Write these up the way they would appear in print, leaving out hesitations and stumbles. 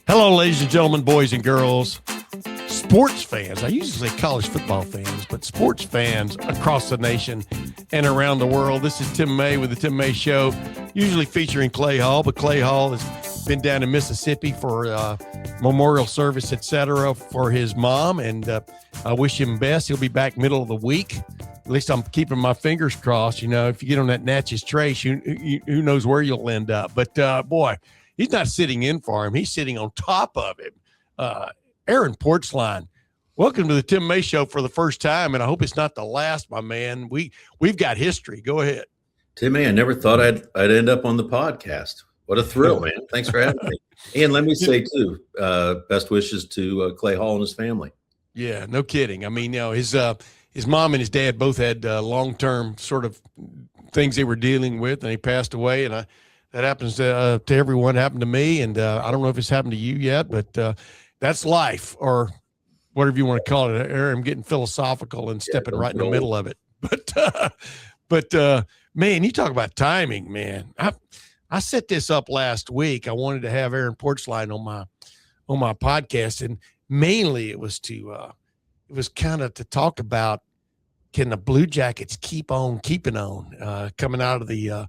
Hello, ladies and gentlemen, boys and girls, sports fans. I usually say college football fans, but sports fans across the nation and around the world. This is Tim May with the Tim May Show, usually featuring Clay Hall, but Clay Hall has been down in Mississippi for memorial service, etc., for his mom, and I wish him best. He'll be back middle of the week. At least I'm keeping my fingers crossed. You know, if you get on that Natchez Trace, who knows where you'll end up. But, boy, he's not sitting in for him. He's sitting on top of him. Aaron Portzline, welcome to the Tim May Show for the first time, and I hope it's not the last, my man. We've got history. Go ahead. Tim May, I never thought I'd end up on the podcast. What a thrill, man. Thanks for having me. And let me say, too, best wishes to Clay Hall and his family. Yeah, no kidding. I mean, you know, his mom and his dad both had long-term sort of things they were dealing with, and he passed away, and that happens to everyone. It happened to me, and I don't know if it's happened to you yet, but that's life, or whatever you want to call it. I'm getting philosophical and stepping right in the middle of it. But man, you talk about timing, man. I set this up last week. I wanted to have Aaron Portzline on my podcast, and mainly it was kind of to talk about, can the Blue Jackets keep on keeping on coming out of the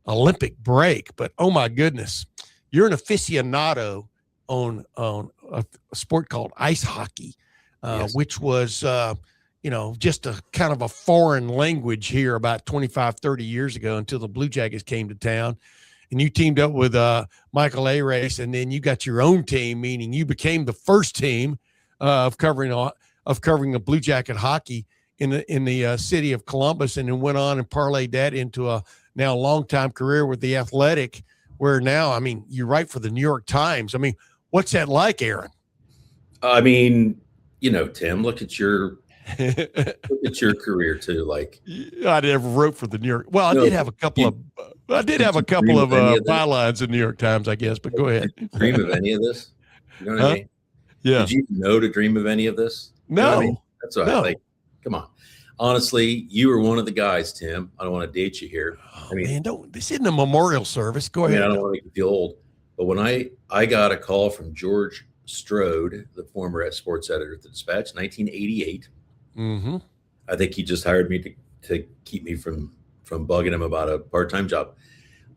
Olympic break. But oh my goodness, you're an aficionado on a sport called ice hockey, yes, which was just a kind of a foreign language here about 25, 30 years ago until the Blue Jackets came to town. And you teamed up with Michael A-Race, and then you got your own team, meaning you became the first team of covering the Blue Jacket hockey in the city of Columbus, and then went on and parlayed that into a now long-time career with the Athletic, where now, I mean, you write for the New York Times. I mean, what's that like, Aaron? I mean, Tim, look at your career too. Like, I never wrote for the New York. Well, I did have a couple of bylines in New York Times, I guess. But go ahead. Dream of any of this? You know what I mean? Yeah. Did you know to dream of any of this? No. You know what I mean? That's what I think. Come on. Honestly, you were one of the guys, Tim. I don't want to date you here. Oh, man, this isn't a memorial service. Go ahead. I don't want to make you feel old. But when I got a call from George Strode, the former sports editor at the Dispatch, 1988. Mm-hmm. I think he just hired me to keep me from bugging him about a part-time job.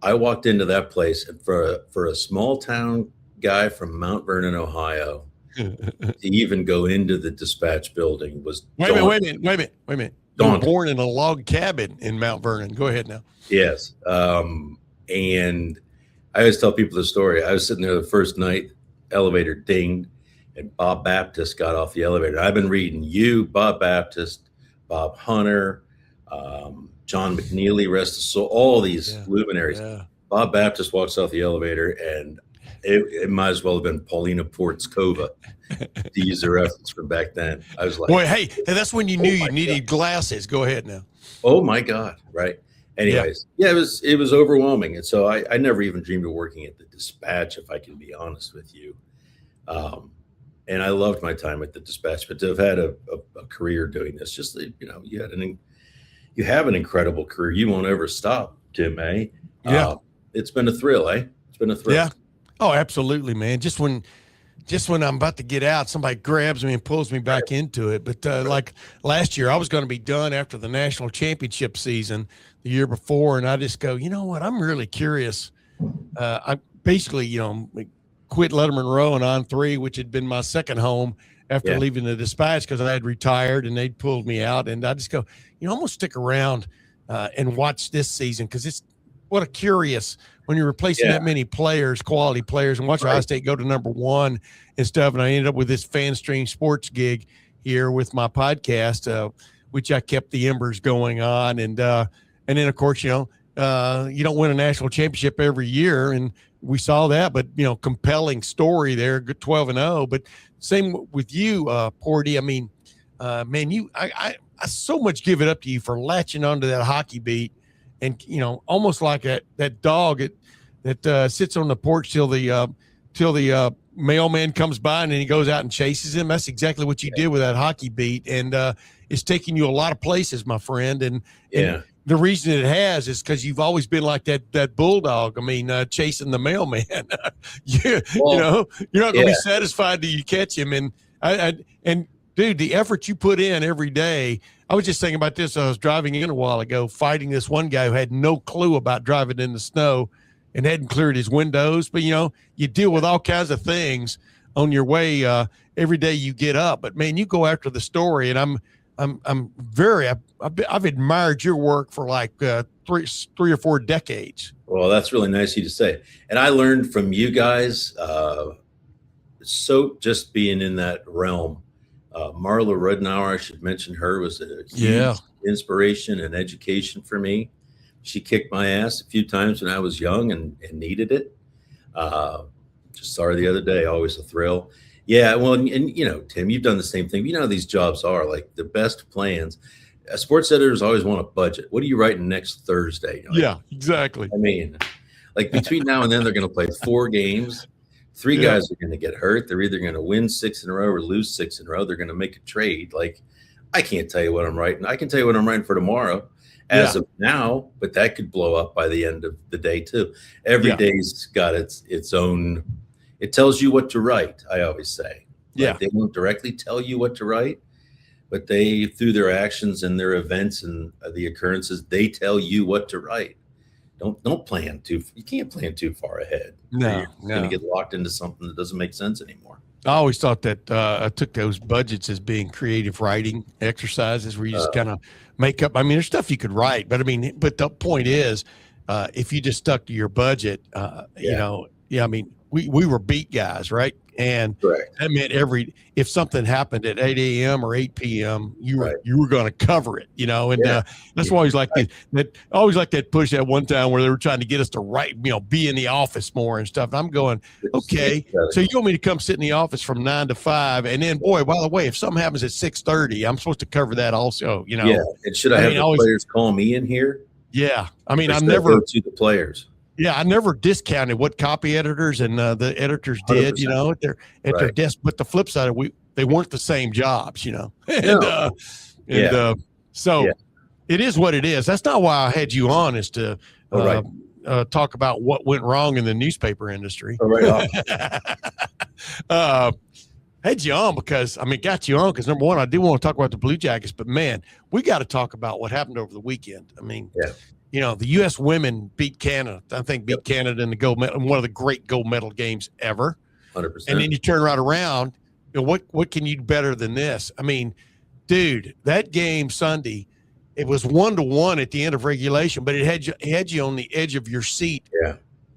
I walked into that place, and for a small town guy from Mount Vernon, Ohio, to even go into the Dispatch building was Wait a minute. You were born in a log cabin in Mount Vernon. Go ahead now. Yes. And I always tell people the story. I was sitting there the first night, elevator dinged, and Bob Baptist got off the elevator. I've been reading you, Bob Baptist, Bob Hunter, John McNeely, rest of soul, all these luminaries. Yeah. Bob Baptist walks off the elevator, and it might as well have been Paulina Portskova to use the reference from back then. I was like, boy, hey, that's when you knew you needed glasses. Go ahead now. Oh my God. Right. Anyways, it was overwhelming. And so I never even dreamed of working at the Dispatch, if I can be honest with you. And I loved my time at the Dispatch, but to have had a career doing this, just, you have an incredible career. You won't ever stop, Tim May. Yeah. It's been a thrill, eh? It's been a thrill. Yeah. Oh, absolutely, man. Just when I'm about to get out, somebody grabs me and pulls me back into it. But like last year, I was going to be done after the national championship season the year before. And I just go, you know what? I'm really curious. I basically, quit Letterman Row and On 3, which had been my second home after leaving the Dispatch, because I had retired and they'd pulled me out. And I just go, I'm going to stick around and watch this season, because it's what a curious when you're replacing that many players, quality players, and watch Ohio State go to number one and stuff. And I ended up with this Fan Stream Sports gig here with my podcast, which I kept the embers going on. And then, of course, you don't win a national championship every year, and we saw that, but compelling story there, good 12-0. But same with you, Porty. I mean, man, I so much give it up to you for latching onto that hockey beat, and almost like that dog that sits on the porch till the mailman comes by, and then he goes out and chases him. That's exactly what you did with that hockey beat, and it's taking you a lot of places, my friend. And the reason it has is because you've always been like that bulldog. I mean, chasing the mailman. You're not going to be satisfied till you catch him. And dude, the effort you put in every day. I was just thinking about this. I was driving in a while ago, fighting this one guy who had no clue about driving in the snow and hadn't cleared his windows. But you deal with all kinds of things on your way every day you get up. But man, you go after the story, and I've admired your work for like three or four decades. Well, that's really nice of you to say. And I learned from you guys. So just being in that realm, Marla Rudenauer, I should mention her, was a huge inspiration and education for me. She kicked my ass a few times when I was young and needed it. Just saw her the other day, always a thrill. Yeah, well, and Tim, you've done the same thing. You know how these jobs are, like the best plans. Sports editors always want a budget. What are you writing next Thursday? Yeah, exactly. I mean, like between now and then, they're going to play 4 games. 3 guys are going to get hurt. They're either going to win 6 in a row or lose 6 in a row. They're going to make a trade. Like, I can't tell you what I'm writing. I can tell you what I'm writing for tomorrow as of now, but that could blow up by the end of the day too. Every day's got its own. It tells you what to write, I always say. Like, they won't directly tell you what to write, but they, through their actions and their events and the occurrences, they tell you what to write. Don't plan you can't plan too far ahead. No, you're going to get locked into something that doesn't make sense anymore. I always thought that I took those budgets as being creative writing exercises where you just kind of make up. I mean, there's stuff you could write, but the point is, if you just stuck to your budget, I mean, we were beat guys, right? And that meant if something happened at 8 a.m. or 8 p.m., you were going to cover it, and that's why I always like that push at one time where they were trying to get us to write, be in the office more and stuff. And I'm going, okay, so you want me to come sit in the office from 9 to 5, and then, boy, by the way, if something happens at 6:30, I'm supposed to cover that also, Yeah, and should I have the players call me in here? Yeah, I mean, I never to the players. Yeah, I never discounted what copy editors and the editors did, at their desk. But the flip side, they weren't the same jobs, So it is what it is. That's not why I had you on, is to talk about what went wrong in the newspaper industry. Had you on because got you on because number one, I do want to talk about the Blue Jackets, but man, we got to talk about what happened over the weekend. I mean, the U.S. women beat Canada. I think beat Canada in the gold medal, one of the great gold medal games ever. 100%. And then you turn right around. What can you do better than this? I mean, dude, that game Sunday, it was 1-1 at the end of regulation, but it had you on the edge of your seat.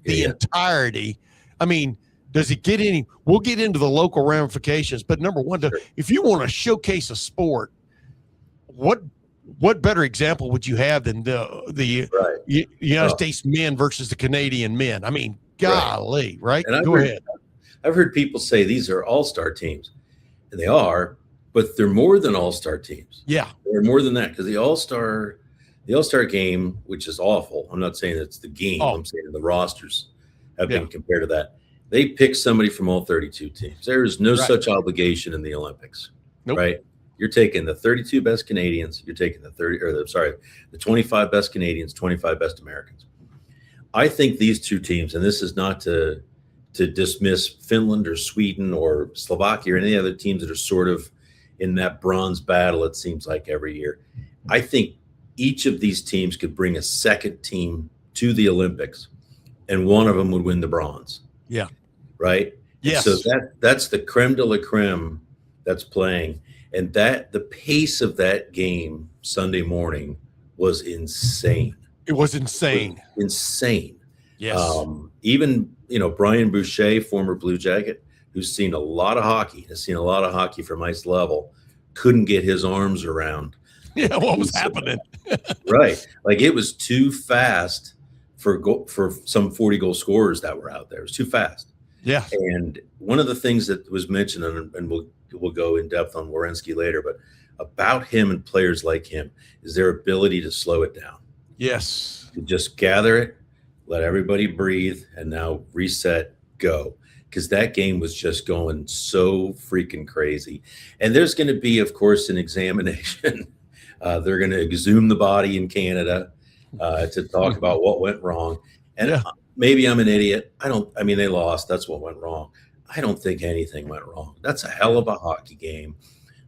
The entirety. I mean, does it get any? We'll get into the local ramifications, but number one, if you want to showcase a sport, what better example would you have than the United States men versus the Canadian men? I mean, golly, right? Go ahead. I've heard people say these are all-star teams, and they are, but they're more than all-star teams. Yeah, they're more than that, because the all-star game, which is awful. I'm not saying it's the game. I'm saying the rosters have been compared to that. They pick somebody from all 32 teams. There is no such obligation in the Olympics, right? You're taking the 32 best Canadians. You're taking the 25 best Canadians, 25 best Americans. I think these two teams, and this is not to dismiss Finland or Sweden or Slovakia or any other teams that are sort of in that bronze battle, it seems like every year. I think each of these teams could bring a second team to the Olympics, and one of them would win the bronze. Yeah. Right? Yes. So that's the creme de la creme that's playing. And the pace of that game Sunday morning was insane. It was insane. Insane. Yes. Even, Brian Boucher, former Blue Jacket, who's seen a lot of hockey, from ice level, couldn't get his arms around. Yeah, what was happening? Right. Like, it was too fast for some 40 goal scorers that were out there. It was too fast. Yeah. And one of the things that was mentioned, and we'll go in depth on Werenski later, but about him and players like him is their ability to slow it down. Yes. You just gather it, let everybody breathe, and now reset, go. Because that game was just going so freaking crazy. And there's going to be, of course, an examination. They're going to exhume the body in Canada. to talk about what went wrong. And Yeah. maybe I'm an idiot. I mean, they lost. That's what went wrong. I don't think anything went wrong. That's a hell of a hockey game.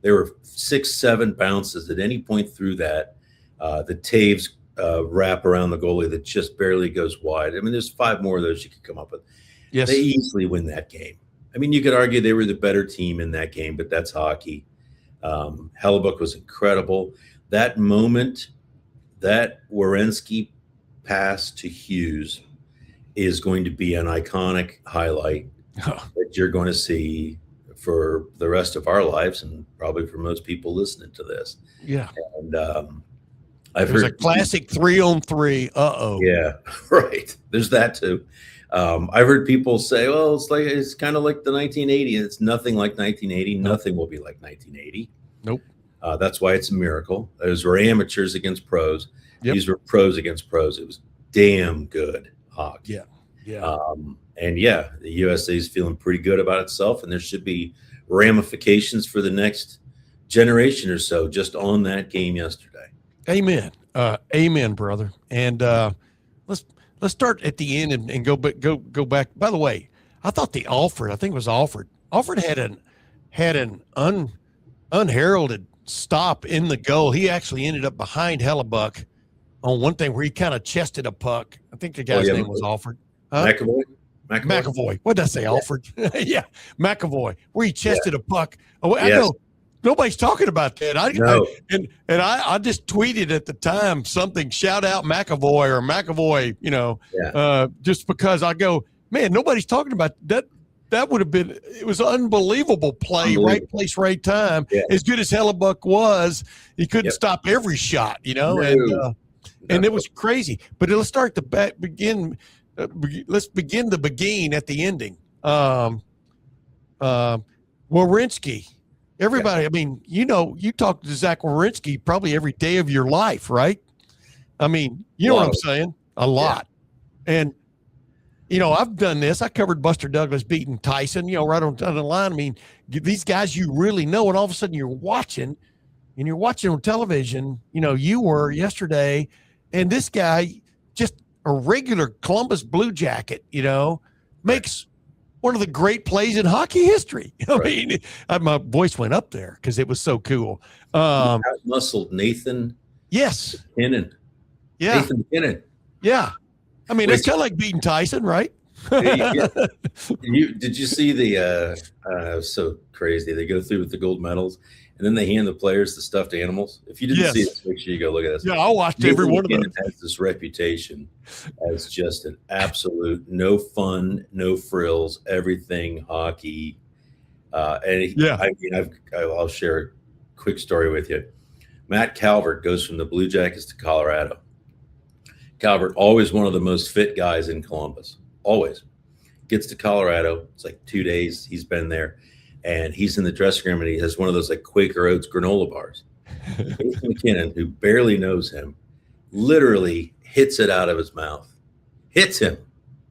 There were 6-7 bounces at any point through that. The Taves wrap around the goalie that just barely goes wide. I mean, there's 5 more of those you could come up with. Yes. They easily win that game. I mean, you could argue they were the better team in that game, but that's hockey. Hellebuck was incredible. That moment, that Werenski pass to Hughes is going to be an iconic highlight that you're going to see for the rest of our lives, and probably for most people listening to this. Yeah. And I've heard a classic 3-on-3. Yeah, right. There's that too. I've heard people say, well, it's kind of like the 1980. It's nothing like 1980. Nope. Nothing will be like 1980. Nope. That's why it's a miracle. Those were amateurs against pros. Yep. These were pros against pros. It was damn good hockey. Yeah. Yeah. And yeah, the USA is feeling pretty good about itself, and there should be ramifications for the next generation or so just on that game yesterday. Amen. Amen, brother. And let's start at the end and go back. By the way, I thought I think it was Alfred. Alfred had an unheralded stop in the goal. He actually ended up behind Hellebuck on one thing where he kind of chested a puck. I think the guy's name was Alfred. Huh? McAvoy. What did I say, yeah. Alfred? Yeah, McAvoy, where he chested a puck. Oh, I know nobody's talking about that. I just tweeted at the time something, shout out McAvoy or McAvoy, just because I go, man, nobody's talking about that. That would have been, it was an unbelievable play, right place, right time. Yeah. As good as Hellebuck was, he couldn't stop every shot, and it was crazy. But let's start begin at the ending. Werenski. Everybody, I mean, you talk to Zach Werenski probably every day of your life, right? I mean, you know what I'm saying? A lot. And, I've done this. I covered Buster Douglas beating Tyson, right on the line. I mean, these guys you really know, and all of a sudden you're watching on television, you were yesterday, and this guy, just a regular Columbus Blue Jacket, makes one of the great plays in hockey history. I mean, my voice went up there because it was so cool. Muscled Nathan. Yes. McKinnon. Yeah. Nathan McKinnon. Yeah. I mean, it's kind of like beating Tyson, right? Did you see the so crazy. They go through with the gold medals, and then they hand the players the stuffed animals. If you didn't see this, make sure you go look at this. Yeah, I watched every one of them. Has this reputation as just an absolute no fun, no frills, everything hockey. I'll share a quick story with you. Matt Calvert goes from the Blue Jackets to Colorado. Calvert, always one of the most fit guys in Columbus, always. Gets to Colorado. It's like 2 days he's been there, and he's in the dressing room, and he has one of those like Quaker Oats granola bars. Nathan McKinnon, who barely knows him, literally hits it out of his mouth. Hits him.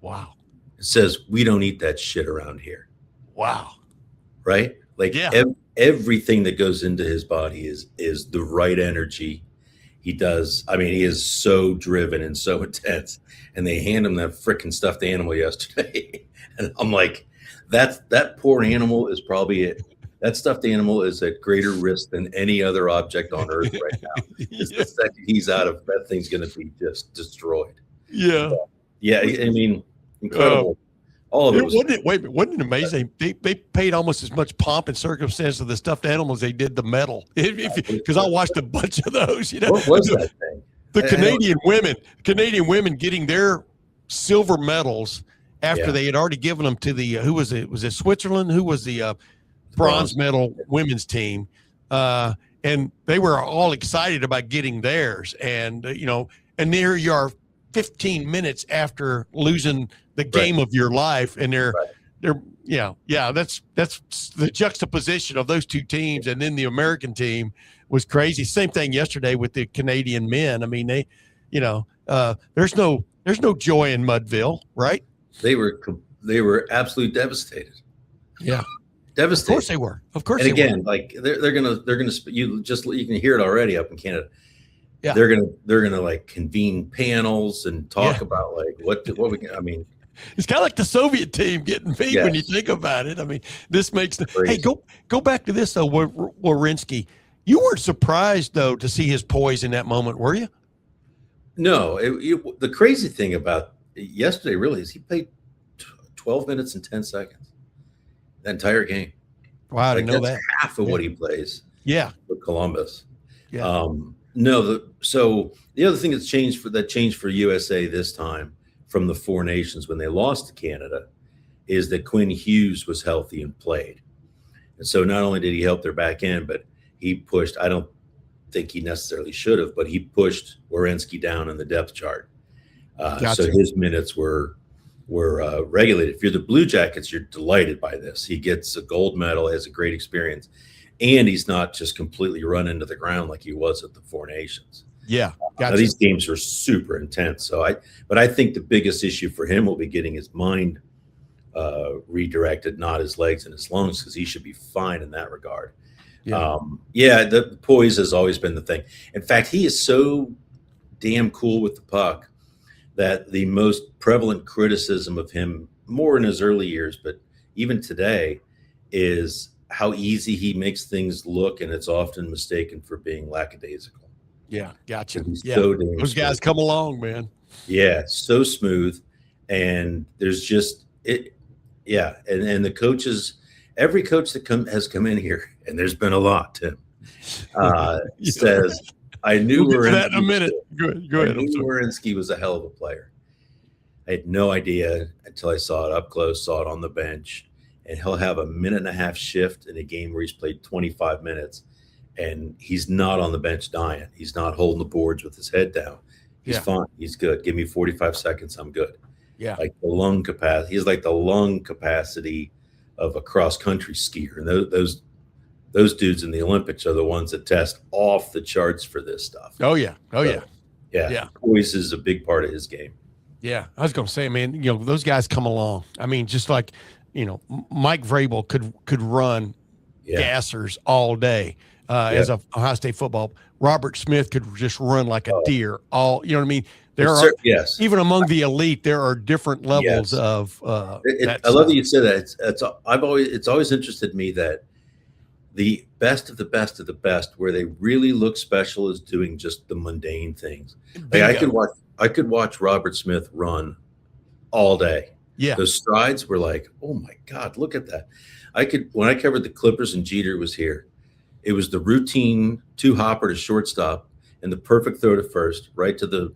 Wow. Says, we don't eat that shit around here. Wow. Right? Like everything that goes into his body is the right energy. He does. I mean, he is so driven and so intense. And they hand him that freaking stuffed animal yesterday. And I'm like, that poor animal is probably it. That stuffed animal is at greater risk than any other object on earth right now. The second he's out of, that thing's going to be just destroyed. Yeah. I mean, incredible. All of it was. Wasn't it amazing? They paid almost as much pomp and circumstance to the stuffed animals they did the medal. Because I watched a bunch of those. What was that thing? The Canadian women getting their silver medals after they had already given them to the who was it? Was it Switzerland? Who was the bronze medal women's team? And they were all excited about getting theirs. And and there you are, 15 minutes after losing the game of your life, and they're that's the juxtaposition of those two teams, and then the American team was crazy. Same thing yesterday with the Canadian men. I mean, they there's no joy in Mudville, right? They were absolutely devastated. Yeah, devastated. Of course they were. Of course. And again, like they're gonna you can hear it already up in Canada. Yeah. they're gonna like convene panels and talk about like what we can. I mean, it's kind of like the Soviet team getting beat when you yes, think about it. I mean, this makes the crazy. hey go back to this though, Werenski. You weren't surprised though to see his poise in that moment, were you? No, the crazy thing about yesterday really is he played 12 minutes and 10 seconds the entire game. Wow, I Like didn't know that's that. half of what he plays. Yeah. For Columbus. Yeah. No, so the other thing that's changed for USA this time from the Four Nations when they lost to Canada is that Quinn Hughes was healthy and played. And so not only did he help their back end, but he pushed, I don't think he necessarily should have, but he pushed Werenski down in the depth chart. Gotcha. So his minutes were regulated. If you're the Blue Jackets, you're delighted by this. He gets a gold medal, has a great experience, and he's not just completely run into the ground like he was at the Four Nations. Yeah, gotcha. These games are super intense. But I think the biggest issue for him will be getting his mind redirected, not his legs and his lungs, because he should be fine in that regard. Yeah. The poise has always been the thing. In fact, he is so damn cool with the puck that the most prevalent criticism of him, more in his early years, but even today, is how easy he makes things look, and it's often mistaken for being lackadaisical. Yeah, gotcha. Yeah, so those guys come along, man. Yeah, so smooth, and there's just it. Yeah, and the coaches, every coach that has come in here, and there's been a lot, Tim, says, I knew we'll that in a minute. Go ahead. I knew Werenski was a hell of a player. I had no idea until I saw it up close, saw it on the bench, and he'll have a minute and a half shift in a game where he's played 25 minutes, and he's not on the bench dying. He's not holding the boards with his head down. He's fine. He's good. Give me 45 seconds. I'm good. Yeah. Like the lung capacity. He's like the lung capacity of a cross-country skier. And those dudes in the Olympics are the ones that test off the charts for this stuff. Oh, yeah. Yeah. Poise is a big part of his game. Yeah. I was going to say, man, those guys come along. I mean, just like, Mike Vrabel could run gassers all day as a Ohio State football. Robert Smith could just run like a deer. You know what I mean? There are even among the elite, there are different levels of. I love that you said that. It's always interested me that the best of the best of the best, where they really look special, is doing just the mundane things. Like I could watch Robert Smith run all day. Yeah, those strides were like, oh my God, look at that. When I covered the Clippers and Jeter was here, it was the routine two hopper to shortstop and the perfect throw to first, right to the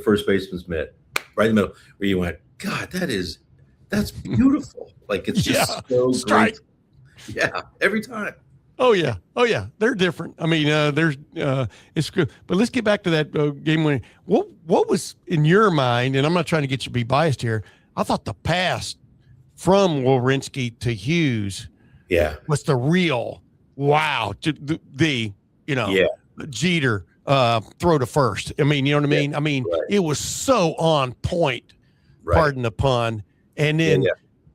first baseman's mitt, right in the middle, where you went, God, that's beautiful. Like it's just so great. Yeah, every time. Oh yeah, they're different. I mean, it's good. But let's get back to that game winning. What was in your mind? And I'm not trying to get you to be biased here. I thought the pass from Werenski to Hughes, was the real wow. To the Jeter throw to first. I mean, you know what I mean? I mean, it was so on point. Pardon the pun. And then.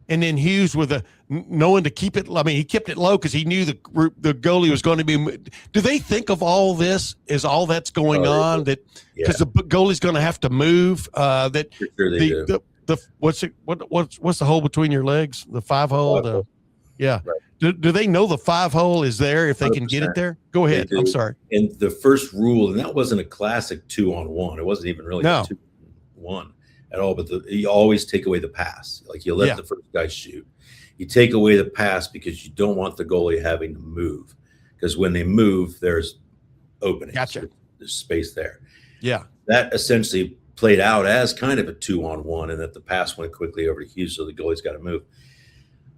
And then Hughes with knowing to keep it. I mean, he kept it low because he knew the goalie was going to be. Do they think of all this as all that's going on? That because the goalie's going to have to move. That what's the hole between your legs? The 5-hole. Right. Do they know the 5-hole is there if they 100%. Can get it there? Go ahead. I'm sorry. And the first rule, and that wasn't a classic 2-on-1. It wasn't even really a 2-on-1. At all, but you always take away the pass. Like you let the first guy shoot. You take away the pass because you don't want the goalie having to move. Because when they move, there's openings. Gotcha. There's space there. Yeah. That essentially played out as kind of a 2-on-1, and that the pass went quickly over to Hughes, so the goalie's got to move.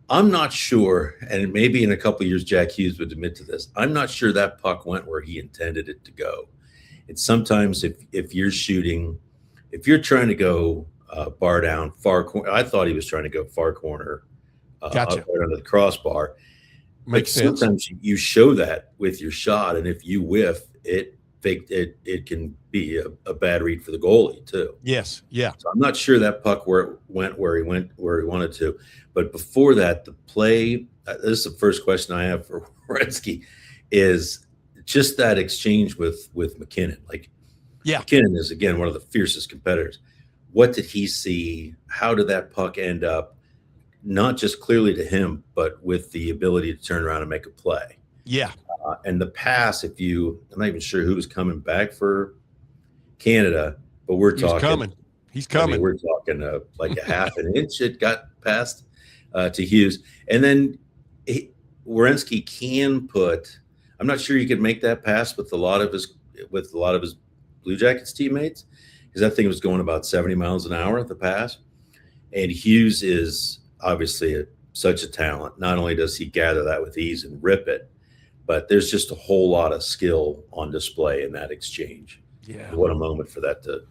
I'm not sure, and maybe in a couple of years Jack Hughes would admit to this. I'm not sure that puck went where he intended it to go. It's sometimes if you're shooting. If you're trying to go bar down, far corner, I thought he was trying to go far corner, gotcha. Right under the crossbar. Makes sense. Sometimes you show that with your shot, and if you whiff, it can be a bad read for the goalie too. Yes, yeah. So I'm not sure that puck went where he wanted to, but before that, the play. This is the first question I have for Werenski, is just that exchange with McKinnon, like. Yeah. McKinnon is, again, one of the fiercest competitors. What did he see? How did that puck end up? Not just clearly to him, but with the ability to turn around and make a play. Yeah. And the pass, I'm not even sure who was coming back for Canada, but we're talking. He's coming. I mean, we're talking like a half an inch. It got passed to Hughes, and then Werenski can put. I'm not sure you could make that pass with a lot of his Blue Jackets teammates, because that thing was going about 70 miles an hour at the pass. And Hughes is obviously such a talent. Not only does he gather that with ease and rip it, but there's just a whole lot of skill on display in that exchange. Yeah. What a moment for that to.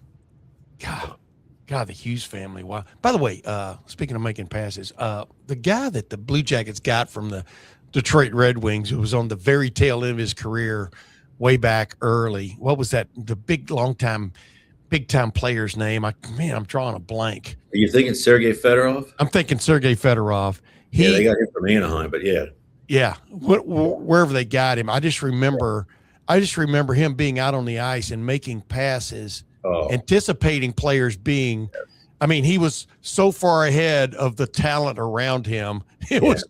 God, the Hughes family. Wow. By the way, speaking of making passes, the guy that the Blue Jackets got from the Detroit Red Wings, who was on the very tail end of his career way back early. What was that? The big time player's name. I'm drawing a blank. Are you thinking Sergei Fedorov? I'm thinking Sergei Fedorov. They got him from Anaheim, but yeah. Yeah. Wherever they got him, I just remember him being out on the ice and making passes, anticipating players being. I mean, he was so far ahead of the talent around him. It was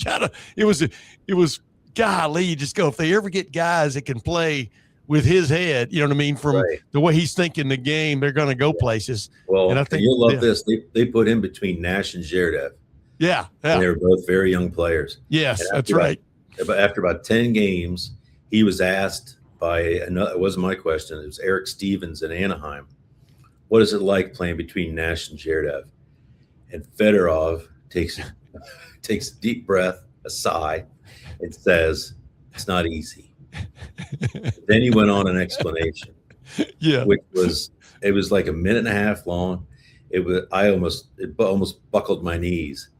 golly, you just go, if they ever get guys that can play with his head, you know what I mean? From the way he's thinking the game, they're going to go places. Well, and I think you'll love this. They put him between Nash and Zherdev. Yeah. And they were both very young players. Yes, that's right. After about 10 games, he was asked by another, it wasn't my question, it was Eric Stevens in Anaheim. What is it like playing between Nash and Zherdev? And Fedorov takes a deep breath, a sigh, and says, "It's not easy." Then he went on an explanation, which was like a minute and a half long. It almost buckled my knees.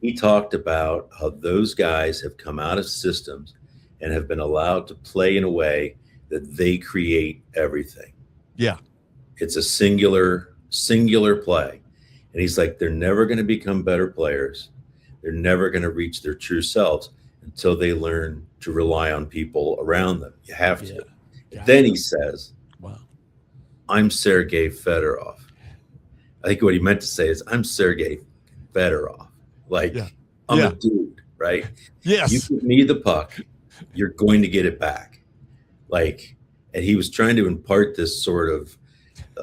He talked about how those guys have come out of systems and have been allowed to play in a way that they create everything. Yeah. It's a singular play. And he's like, they're never going to become better players. They're never going to reach their true selves until they learn to rely on people around them. You have to. Then he says, "Wow, I'm Sergei Fedorov." I think what he meant to say is, "I'm Sergei Fedorov." Like, I'm a dude, right? Yes. You give me the puck, you're going to get it back. Like, and he was trying to impart this sort of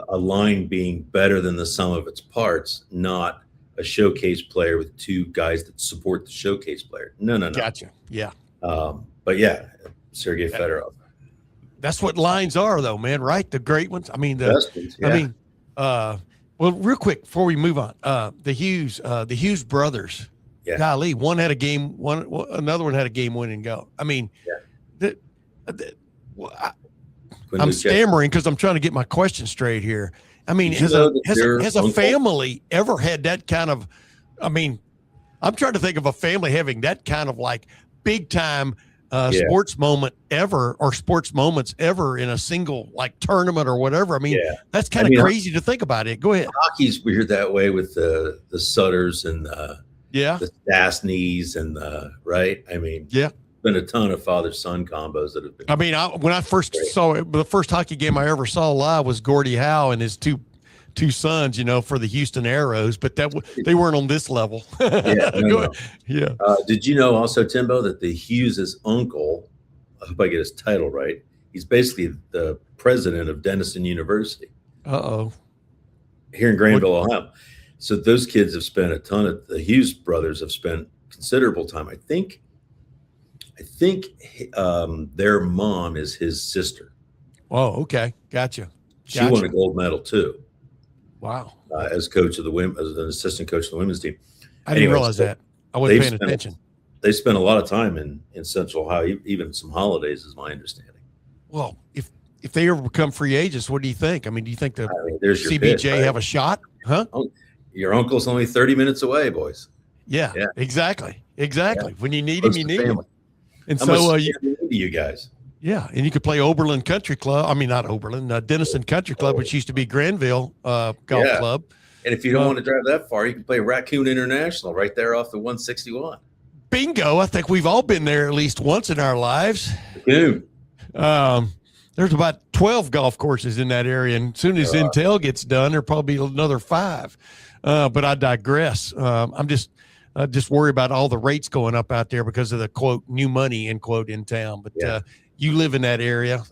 a line being better than the sum of its parts, not a showcase player with two guys that support the showcase player. No. Gotcha. Yeah. But yeah, Sergei Fedorov. That's what lines are, though, man. Right? The great ones. I mean, well, real quick before we move on, the Hughes brothers. Yeah. Golly, one had a game. Another one had a game-winning goal. I mean, I'm stammering because I'm trying to get my question straight here. I mean, has a family ever had that kind of? I mean, I'm trying to think of a family having that kind of like big time sports moment ever, or sports moments ever in a single like tournament or whatever. I mean, that's kind of crazy to think about it. Go ahead. Hockey's weird that way with the Sutters and the Stastnys and the right. I mean, been a ton of father-son combos that have been. I mean, when I first saw it, the first hockey game I ever saw live was Gordie Howe and his two sons, for the Houston Aeros, but they weren't on this level. No. Did you know also, Timbo, that the Hughes' uncle, I hope I get his title right, he's basically the president of Denison University. Here in Granville, Ohio. So those kids have spent the Hughes brothers have spent considerable time. I think their mom is his sister. Oh, okay. Gotcha. She won a gold medal too. Wow. As coach of as an assistant coach of the women's team. I didn't realize that. I wasn't paying attention. They spent a lot of time in Central Ohio, even some holidays, is my understanding. Well, if they ever become free agents, what do you think? I mean, do you think there's CBJ pitch, right? have a shot? Huh? Your uncle's only 30 minutes away, boys. Yeah. Exactly. Yeah. When you need him, you need him. And how so you guys. Yeah, and you could play Oberlin Country Club. I mean, not Oberlin, Denison Country Club, which used to be Granville Golf Club. And if you don't want to drive that far, you can play Raccoon International right there off the 161. Bingo! I think we've all been there at least once in our lives. Raccoon. there's about 12 golf courses in that area. And as soon as Intel gets done, there'll probably be another 5. But I digress. I'm just worried about all the rates going up out there because of the quote new money end quote in town. But you live in that area.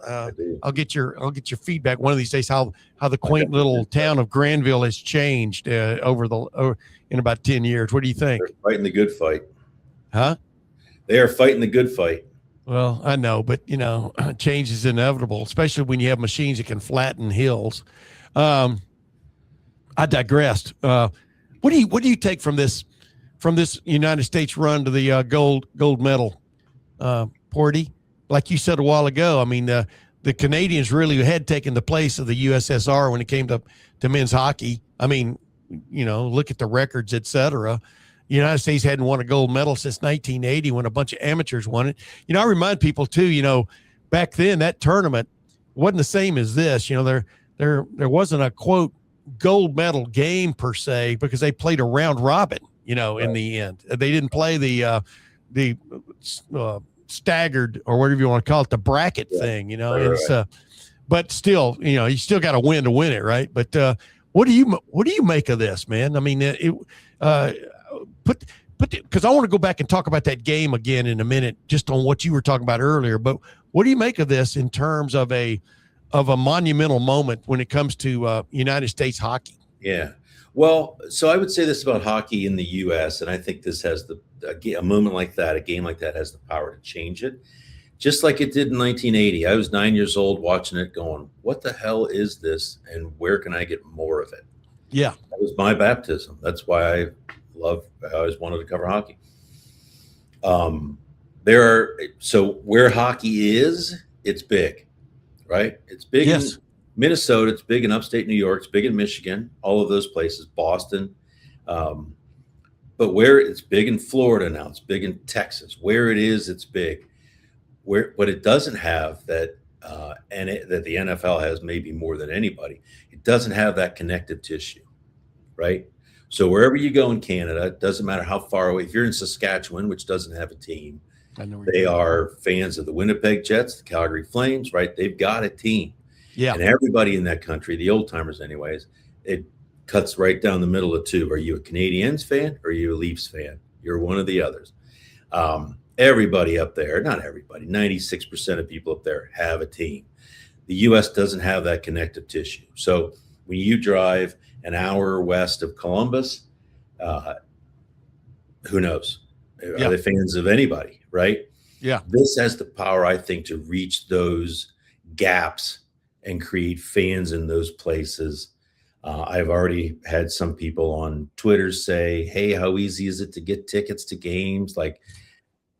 I'll get your feedback one of these days how the quaint little town of Granville has changed in about 10 years. What do you think? They're fighting the good fight. Huh? They are fighting the good fight. Well, I know, but change is inevitable, especially when you have machines that can flatten hills. I digressed. What do you take from this United States run to the gold medal, Porty? Like you said a while ago, I mean, the Canadians really had taken the place of the USSR when it came to men's hockey. I mean, look at the records, et cetera. The United States hadn't won a gold medal since 1980 when a bunch of amateurs won it. I remind people too, back then that tournament wasn't the same as this. There wasn't a quote gold medal game per se because they played a round robin, in the end. They didn't play the staggered or whatever you want to call it, the bracket thing, Right. But still, you still got to win to win it, right? But what do you make of this, man? I mean, because I want to go back and talk about that game again in a minute, just on what you were talking about earlier. But what do you make of this in terms of a monumental moment when it comes to United States hockey? Yeah. Well, so I would say this about hockey in the U.S., and I think this has a moment like that, a game like that has the power to change it, just like it did in 1980. I was 9 years old watching it going, what the hell is this, and where can I get more of it? Yeah. That was my baptism. That's why I always wanted to cover hockey. So where hockey is, it's big, right? It's big. Yes. In Minnesota, it's big in upstate New York, it's big in Michigan, all of those places, Boston. But where it's big in Florida now, it's big in Texas. Where it is, it's big. What it doesn't have that the NFL has maybe more than anybody, it doesn't have that connective tissue, right? So wherever you go in Canada, it doesn't matter how far away. If you're in Saskatchewan, which doesn't have a team, they are fans of the Winnipeg Jets, the Calgary Flames, right? They've got a team. Yeah. And everybody in that country, the old timers anyways, it cuts right down the middle of two. Are you a Canadiens fan or are you a Leafs fan? You're one of the others. Everybody up there, not everybody, 96% of people up there have a team. The U.S. doesn't have that connective tissue. So when you drive an hour west of Columbus, who knows? Yeah. Are they fans of anybody, right? Yeah. This has the power, I think, to reach those gaps and create fans in those places. I've already had some people on Twitter say, hey, how easy is it to get tickets to games? Like,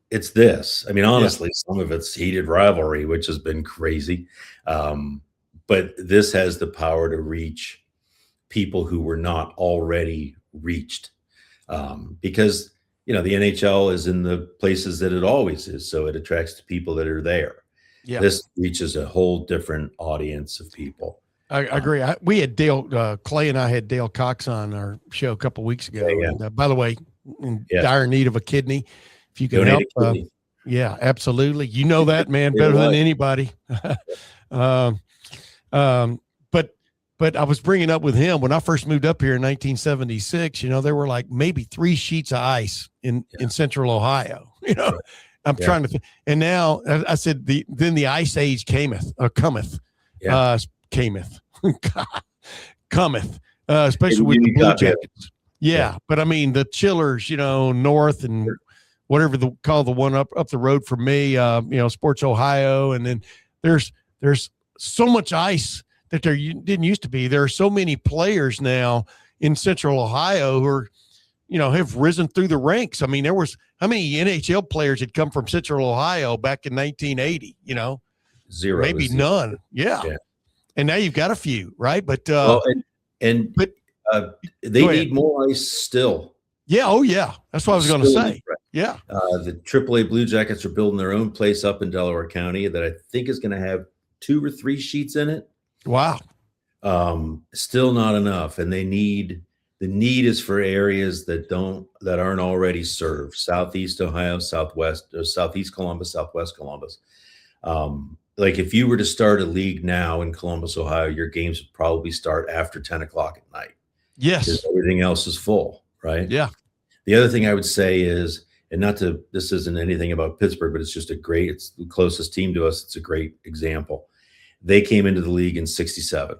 it's this. I mean, honestly, some of it's heated rivalry, which has been crazy. But this has the power to reach people who were not already reached, because the NHL is in the places that it always is, so it attracts the people that are there. Yeah. This reaches a whole different audience of people. I agree. We had Dale Clay and I had Dale Cox on our show a couple of weeks ago. Yeah. And, by the way, in dire need of a kidney, if you can Donate help, yeah, absolutely. You know that, man, better than anybody. But I was bringing up with him when I first moved up here in 1976, there were like maybe 3 sheets of ice in central Ohio, I'm trying to, and now I said, then the ice age cometh, especially with the Blue Jackets. Yeah. But I mean, the chillers, north and whatever call the one up the road from me, Sports Ohio. And then there's so much ice that there didn't used to be. There are so many players now in Central Ohio who are, have risen through the ranks. I mean, there was how many NHL players had come from Central Ohio back in 1980, Zero. Maybe none. Yeah. And now you've got a few, right? But, they need more ice still. Yeah. Oh yeah. That's what I was going to say. Yeah. The AAA Blue Jackets are building their own place up in Delaware County that I think is going to have 2 or 3 sheets in it. Wow. Still not enough. And the need is for areas that aren't already served. Southeast Ohio, Southwest Columbus, Southwest Columbus. like if you were to start a league now in Columbus, Ohio, your games would probably start after 10 o'clock at night. Yes. Everything else is full, right? Yeah. The other thing I would say is, and this isn't anything about Pittsburgh, but it's just it's the closest team to us. It's a great example. They came into the league in 67.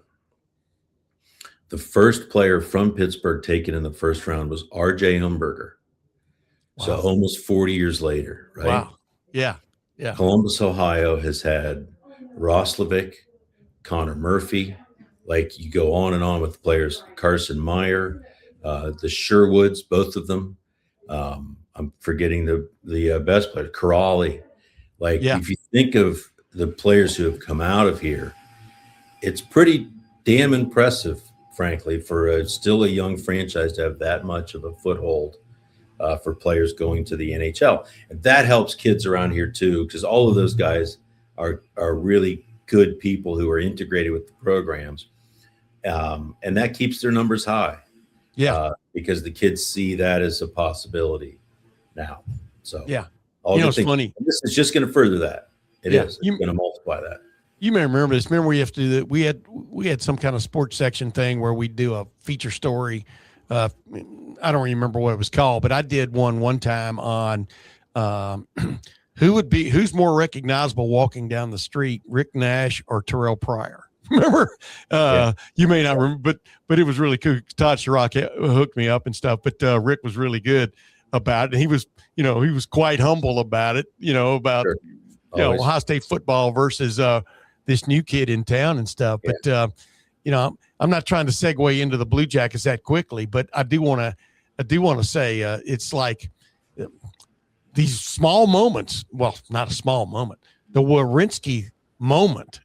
The first player from Pittsburgh taken in the first round was R.J. Humberger. Wow. So almost 40 years later, right? Wow. Yeah. Yeah. Columbus, Ohio has had Roslovic, Connor Murphy, like you go on and on with the players, Carson Meyer, the Sherwoods, both of them. I'm forgetting the best player, Corrali. Like if you think of the players who have come out of here, it's pretty damn impressive, frankly, for still a young franchise to have that much of a foothold for players going to the NHL. And that helps kids around here too, because all of those guys are really good people who are integrated with the programs. And that keeps their numbers high. Yeah. Because the kids see that as a possibility now. So yeah. It's funny. This is just going to further that. It is. It's going to multiply that. You may remember this. Remember we have to do that. We had some kind of sports section thing where we do a feature story. I don't remember what it was called, but I did one time on who's more recognizable walking down the street, Rick Nash or Terrell Pryor. Remember? You may not remember, but it was really cool. Todd Chirac hooked me up and stuff, but Rick was really good about it. And he was quite humble about it, about Ohio State football versus this new kid in town and stuff. Yeah. But I'm not trying to segue into the Blue Jackets that quickly, but I do want to say it's like these small moments. Well, not a small moment. The Werenski moment,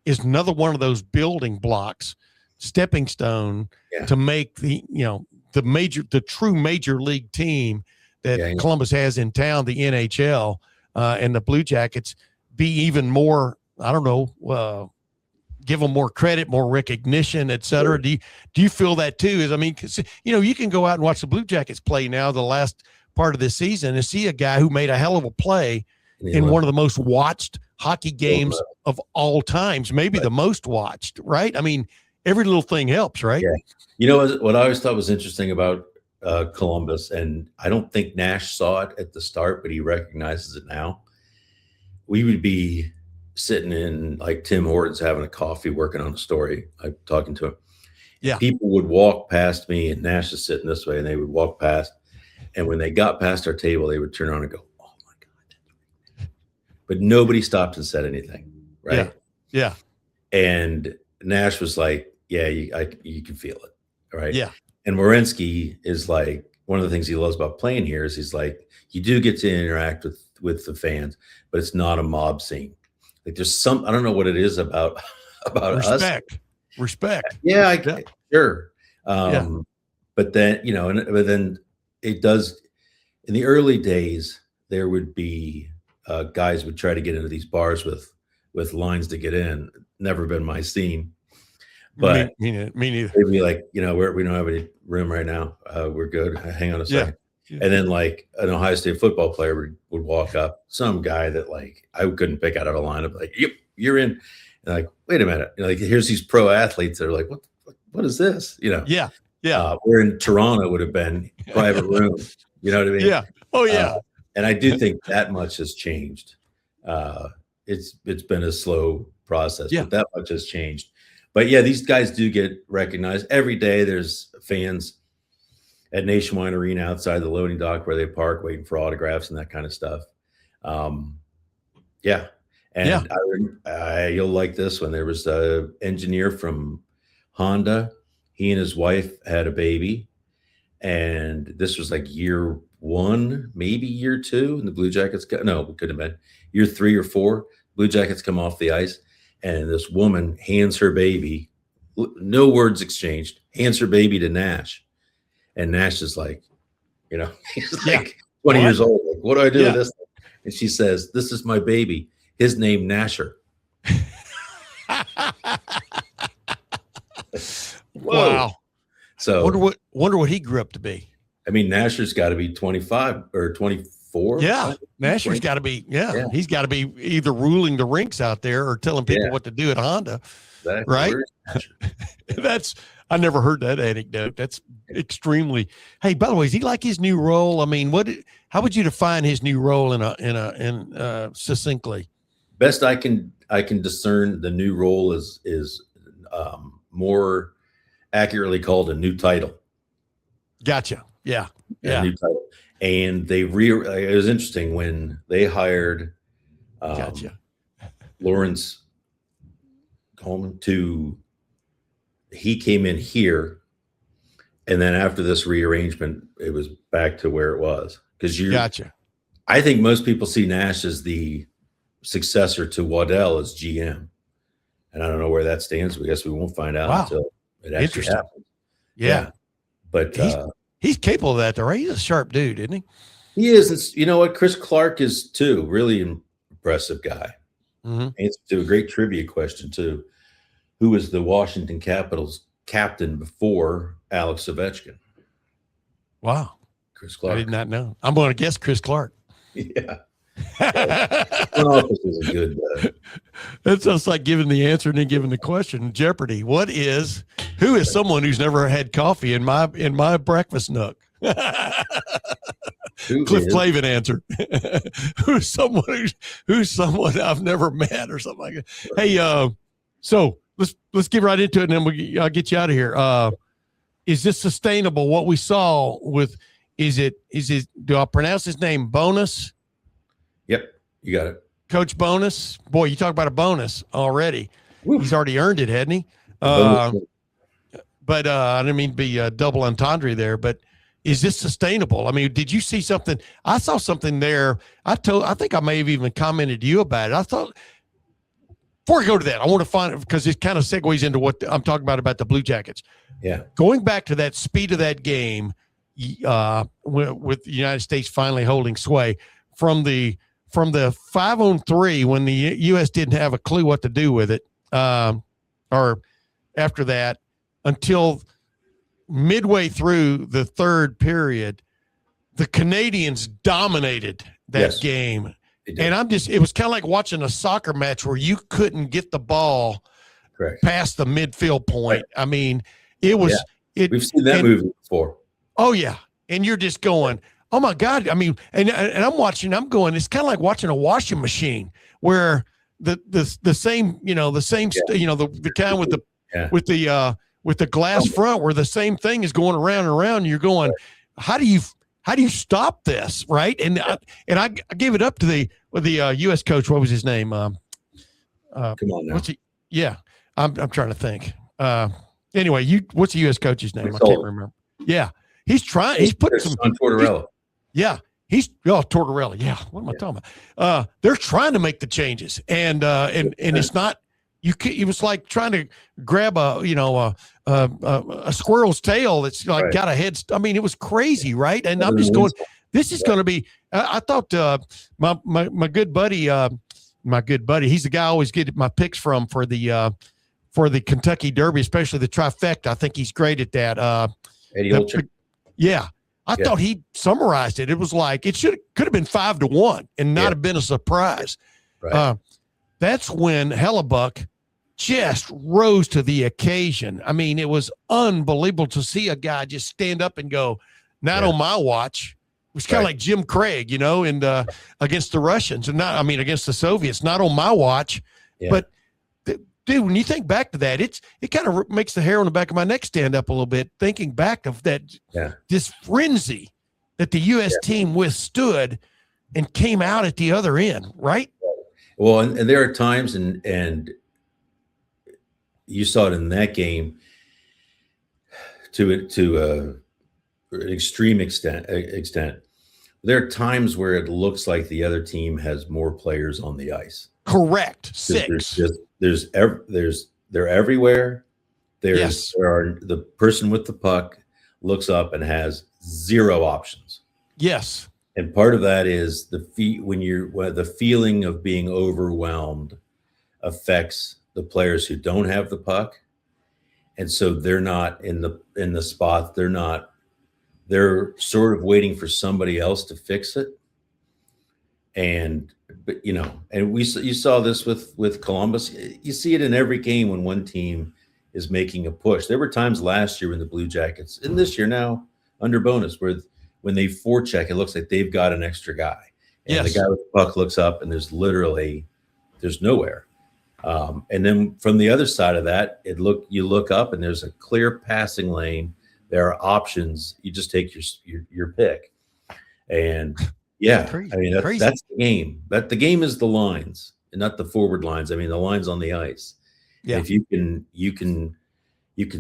is another one of those building blocks, stepping stone to make the true major league team that Columbus has in town, the NHL, and the Blue Jackets be even more, give them more credit, more recognition, et cetera. Sure. Do you feel that too? Cause you can go out and watch the Blue Jackets play now the last part of this season and see a guy who made a hell of a play in one of the most watched hockey games of all times, maybe the most watched, right? Every little thing helps, right? Yeah. What I always thought was interesting about Columbus, and I don't think Nash saw it at the start, but he recognizes it now. We would be sitting in like Tim Hortons having a coffee, working on a story. I'm talking to him. Yeah. People would walk past me, and Nash is sitting this way, and they would walk past. And when they got past our table, they would turn around and go, "Oh my God." But nobody stopped and said anything. Right. Yeah. And Nash was like, "Yeah, you can feel it." Right. Yeah. And Werenski is like, one of the things he loves about playing here is he's like, you do get to interact with the fans, but it's not a mob scene. Like there's I don't know what it is about Respect. Yeah, sure. But then, but then it does, in the early days, there would be guys would try to get into these bars with lines to get in. Never been my scene. But me neither. They'd be like, we don't have any room right now. We're good. Hang on a second. Yeah. And then like an Ohio State football player would walk up, some guy that like I couldn't pick out of a lineup, like, yep, you're in. And like, wait a minute. Like here's these pro athletes that are like, what is this? Yeah. Where in Toronto would have been private room. You know what I mean? Yeah. Oh yeah. And I do think that much has changed. It's been a slow process, but that much has changed. But yeah, these guys do get recognized every day. There's fans at Nationwide Arena outside the loading dock where they park, waiting for autographs and that kind of stuff. You'll like this one. There was an engineer from Honda. He and his wife had a baby, and this was like year 1, maybe year 2, and the Blue Jackets it couldn't have been year 3 or 4. Blue Jackets come off the ice. And this woman hands her baby, no words exchanged, hands her baby to Nash. And Nash is like, he's like 20 years old. Like, what do I do with this? And she says, "This is my baby. His name Nasher." Wow. So wonder what he grew up to be. Nasher's got to be 25 or 24 4. Yeah, Nasher's got to be. Yeah, he's got to be either ruling the rinks out there or telling people what to do at Honda. Exactly. Right? Yeah. I never heard that anecdote. That's extremely. Hey, by the way, is he like his new role? I mean, how would you define his new role in succinctly? Best I can discern, the new role is more accurately called a new title. Gotcha. Yeah. A new title. And it was interesting when they hired Lawrence Coleman he came in here, and then after this rearrangement, it was back to where it was. Because I think most people see Nash as the successor to Waddell as GM. And I don't know where that stands. I guess we won't find out until it actually happens. Yeah. But he's capable of that, though, right? He's a sharp dude, isn't he? He is. And you know what? Chris Clark is, too. Really impressive guy. Mm-hmm. Answer to a great trivia question, too. Who was the Washington Capitals captain before Alex Ovechkin? Wow. Chris Clark. I did not know. I'm going to guess Chris Clark. Yeah. This is a good. It's just like giving the answer and then giving the question. Jeopardy. Who is someone who's never had coffee in my breakfast nook? Cliff Clavin answer. who's someone I've never met or something like that. Hey, so let's get right into it, and then I'll get you out of here. Is this sustainable? What we saw with is it? Do I pronounce his name Bowness? Yep, you got it. Coach Bowness. Boy, you talk about a bonus already. Woo. He's already earned it, hadn't he? But I didn't mean to be double entendre there, but is this sustainable? I mean, did you see something? I saw something there. I think I may have even commented to you about it. I thought, before I go to that, I want to find it because it kind of segues into what I'm talking about the Blue Jackets. Yeah. Going back to that speed of that game, with the United States finally holding sway from the 5-on-3 when the U.S. didn't have a clue what to do with it, or after that, until midway through the third period, the Canadians dominated that game. And it was kind of like watching a soccer match where you couldn't get the ball past the midfield point. Right. I mean, it was, we've seen that movie before. Oh yeah. And you're just going, oh my God. I mean, and I'm going, it's kind of like watching a washing machine where the same, the kind with the glass front where the same thing is going around and around. And you're going, how do you stop this? Right. And I gave it up to the U.S. coach. What was his name? Come on now. I'm trying to think. Anyway, what's the U.S. coach's name? I can't remember. Yeah. He's trying. He's putting some on Tortorella. Tortorella. Yeah. What am I talking about? They're trying to make the changes, and it's not. It was like trying to grab a squirrel's tail that's got a head. I mean, it was crazy, right? And I'm just going. This is going to be. I thought my good buddy, he's the guy I always get my picks from for the Kentucky Derby, especially the trifecta. I think he's great at that. Eddie Olczyk. Yeah. I thought he summarized it. It was like could have been 5-1 and not have been a surprise. Right. That's when Hellebuck just rose to the occasion. I mean, it was unbelievable to see a guy just stand up and go, not on my watch. It was kind of like Jim Craig, and against the Russians and against the Soviets, not on my watch. Yeah. But dude, when you think back to that, it kind of makes the hair on the back of my neck stand up a little bit, thinking back of that, this frenzy that the U.S. team withstood and came out at the other end, right? Well, and there are times, and you saw it in that game to an extreme extent. There are times where it looks like the other team has more players on the ice. Correct. 6. They're everywhere. The person with the puck looks up and has 0 options. Yes. And part of that is the feeling of being overwhelmed affects the players who don't have the puck. And so they're not in the spot. They're sort of waiting for somebody else to fix it. But and you saw this with Columbus. You see it in every game when one team is making a push. There were times last year when the Blue Jackets, and this year now under Bowness, where when they forecheck, it looks like they've got an extra guy, and the guy with the puck looks up, and there's nowhere. And then from the other side of that, you look up, and there's a clear passing lane. There are options. You just take your pick, and yeah, Crazy. I mean that's the game. But the game is the lines and not the forward lines. I mean the lines on the ice. Yeah. If you can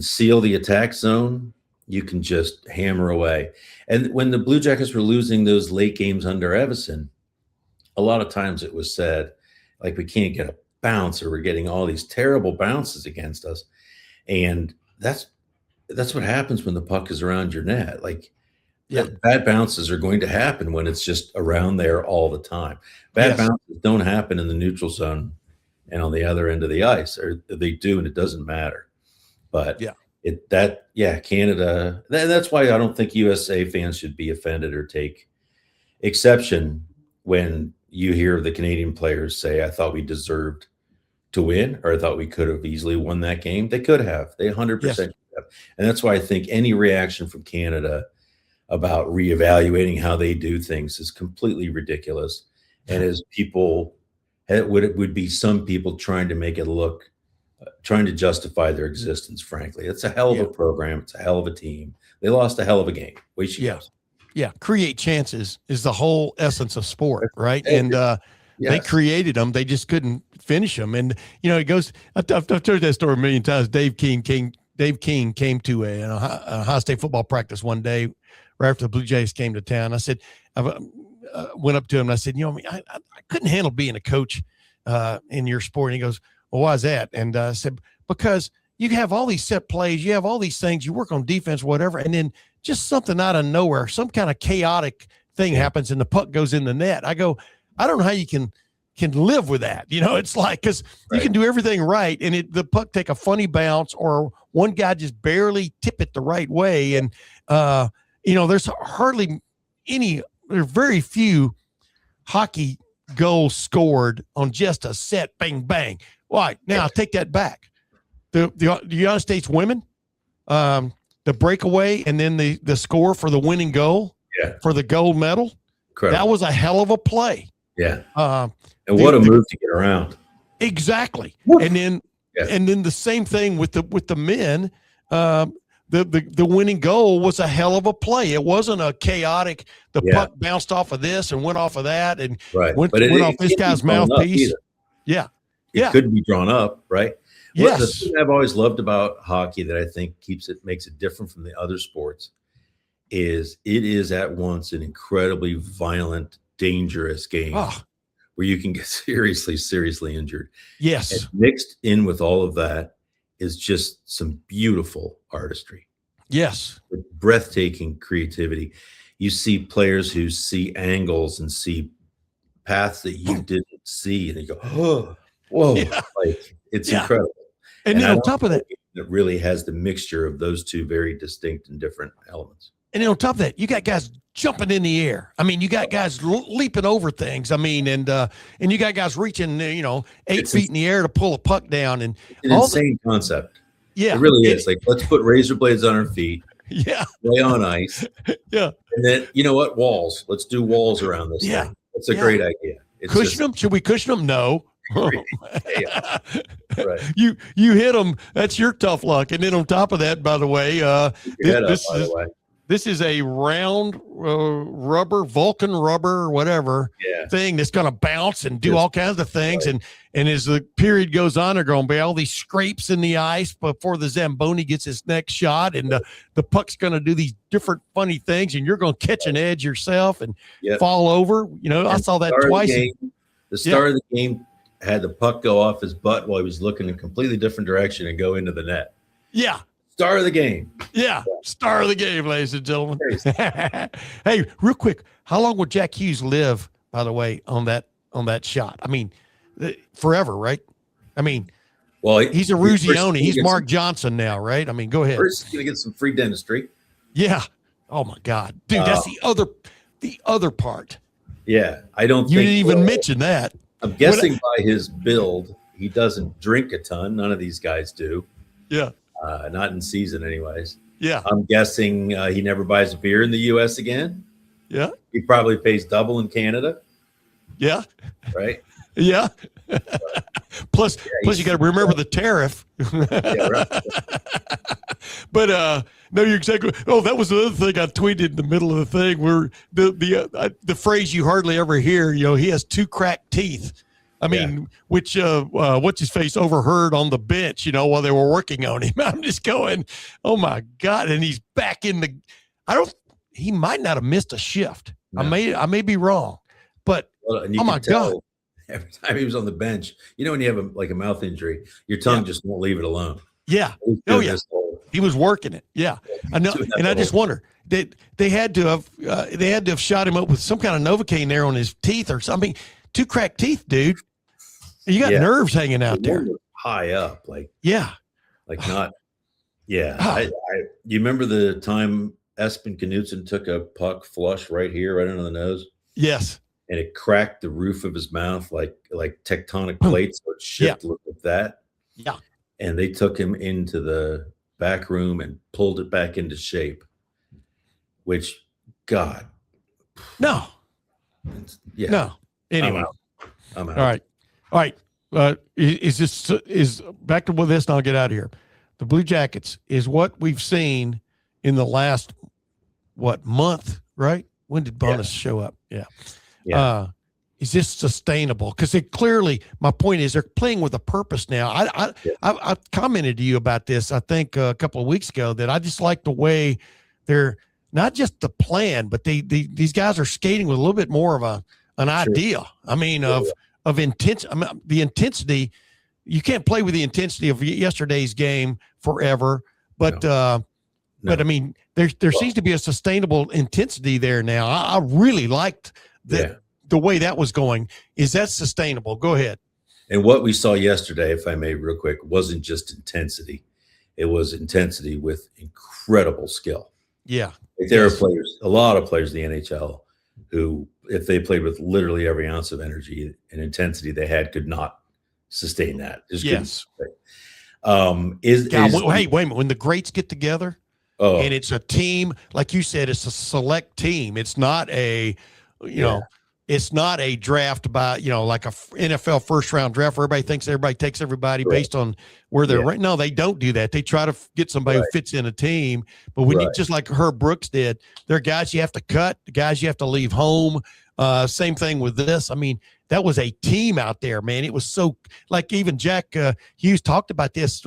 seal the attack zone, you can just hammer away. And when the Blue Jackets were losing those late games under Evison, a lot of times it was said, like, we can't get a bounce, or we're getting all these terrible bounces against us. And that's what happens when the puck is around your net. Like, bad bounces are going to happen when it's just around there all the time. Bad bounces don't happen in the neutral zone and on the other end of the ice, or they do, and it doesn't matter. But Canada. That's why I don't think USA fans should be offended or take exception when you hear the Canadian players say, "I thought we deserved to win," or "I thought we could have easily won that game." They could have. They 100% could have. And that's why I think any reaction from Canada about reevaluating how they do things is completely ridiculous. And as people, it would be some people trying to make it look, trying to justify their existence, frankly. It's a hell of a program. It's a hell of a team. They lost a hell of a game. Yeah. Create chances is the whole essence of sport, right? And they created them. They just couldn't finish them. And, it goes, I've told that story a million times. Dave King came to a Ohio State football practice one day right after the Blue Jays came to town. I said, I went up to him and I said, I couldn't handle being a coach in your sport. And he goes, "Well, why is that?" And I said, "Because you have all these set plays, you have all these things, you work on defense, whatever, and then just something out of nowhere, some kind of chaotic thing happens and the puck goes in the net." I go, "I don't know how you can live with that." It's like, because you can do everything right and the puck take a funny bounce, or one guy just barely tip it the right way. And, there's very few hockey goals scored on just a set bang, bang. Why? Now I'll take that back. The United States women, the breakaway and then the score for the winning goal for the gold medal. Incredible. That was a hell of a play. Yeah. And what a move to get around. Exactly. Woof. And then the same thing with the men. The winning goal was a hell of a play. It wasn't a chaotic. The puck bounced off of this and went off of that and went off this guy's mouthpiece. It couldn't be drawn up, right? Yes. The thing I've always loved about hockey that I think makes it different from the other sports is it is at once an incredibly violent, dangerous game where you can get seriously injured. Yes. And mixed in with all of that is just some beautiful artistry. Yes. With breathtaking creativity. You see players who see angles and see paths that you didn't see, and you go, "Oh, whoa!" Like, it's incredible. And then on top of that, it really has the mixture of those two very distinct and different elements. And then on top of that, you got guys jumping in the air. I mean, you got guys leaping over things. I mean, and you got guys reaching, 8 feet in the air to pull a puck down. And an insane concept. Yeah, it really is. Like, let's put razor blades on our feet. Yeah, lay on ice. Yeah, and then walls. Let's do walls around this thing. That's a great idea. Cushion them? Should we cushion them? No. Right. You hit them. That's your tough luck. And then on top of that, by the way, this is a round rubber, Vulcan rubber, whatever thing that's going to bounce and do all kinds of things. Right. And as the period goes on, there are going to be all these scrapes in the ice before the Zamboni gets his next shot. And the puck's going to do these different funny things. And you're going to catch an edge yourself and fall over. I saw that twice. The start of the game had the puck go off his butt while he was looking in a completely different direction and go into the net. Yeah. Star of the game. Yeah. Star of the game, ladies and gentlemen. Hey, real quick, how long would Jack Hughes live, by the way, on that shot? I mean, forever, right? I mean, well, he's a Ruzioni. He's Mark Johnson now, right? I mean, go ahead. First, he's going to get some free dentistry. Yeah. Oh my God, dude, that's the other part. Yeah, I don't You think didn't even mention that. I'm guessing by his build, he doesn't drink a ton. None of these guys do. Yeah. Not in season, anyways. Yeah. I'm guessing he never buys a beer in the U.S. again. Yeah. He probably pays double in Canada. Yeah. Right. Yeah. Plus you got to remember the tariff. Yeah, right. But no, you're exactly. Oh, that was the other thing I tweeted in the middle of the thing where the phrase you hardly ever hear. He has 2 cracked teeth. I mean, which what's his face overheard on the bench. While they were working on him. I'm just going, oh my God! And he's back in the. He might not have missed a shift. No. I may be wrong, but oh my God! Every time he was on the bench, when you have a mouth injury, your tongue just won't leave it alone. Yeah. Oh yeah. He was working it. Yeah. I know. And I just wonder they had to have shot him up with some kind of Novocaine there on his teeth or something. 2 cracked teeth, dude. You got nerves hanging out there. High up, not. Yeah. You remember the time Espen Knudsen took a puck flush right here, right under the nose? Yes. And it cracked the roof of his mouth like tectonic plates. So it shifted with that. Yeah. And they took him into the back room and pulled it back into shape. Which, God. No. Yeah. No. Anyway. I'm out. All right. Is back to this and I'll get out of here. The Blue Jackets is what we've seen in the last, month, right? When did Bowness show up? Yeah. Is this sustainable? Because my point is they're playing with a purpose now. I commented to you about this, I think a couple of weeks ago, that I just like the way they're not just the plan, but these guys are skating with a little bit more of an idea. I mean, of intense. I mean, the intensity, you can't play with the intensity of yesterday's game forever, but I mean, there seems to be a sustainable intensity there now. I really liked the way that was going. Is that sustainable? Go ahead. And what we saw yesterday, if I may, real quick, wasn't just intensity. It was intensity with incredible skill. Yeah. There are players, a lot of players in the NHL who, if they played with literally every ounce of energy and intensity they had, could not sustain that. Yes. Hey, wait a minute. When the greats get together and it's a team, like you said, it's a select team. It's not it's not a draft by, like a NFL first round draft where everybody thinks everybody takes everybody based on where they're right. No, they don't do that. They try to get somebody who fits in a team. But when you, just like Herb Brooks did, there are guys you have to cut, the guys you have to leave home. Same thing with this. I mean, that was a team out there, man. It was so, like, even Jack Hughes talked about this.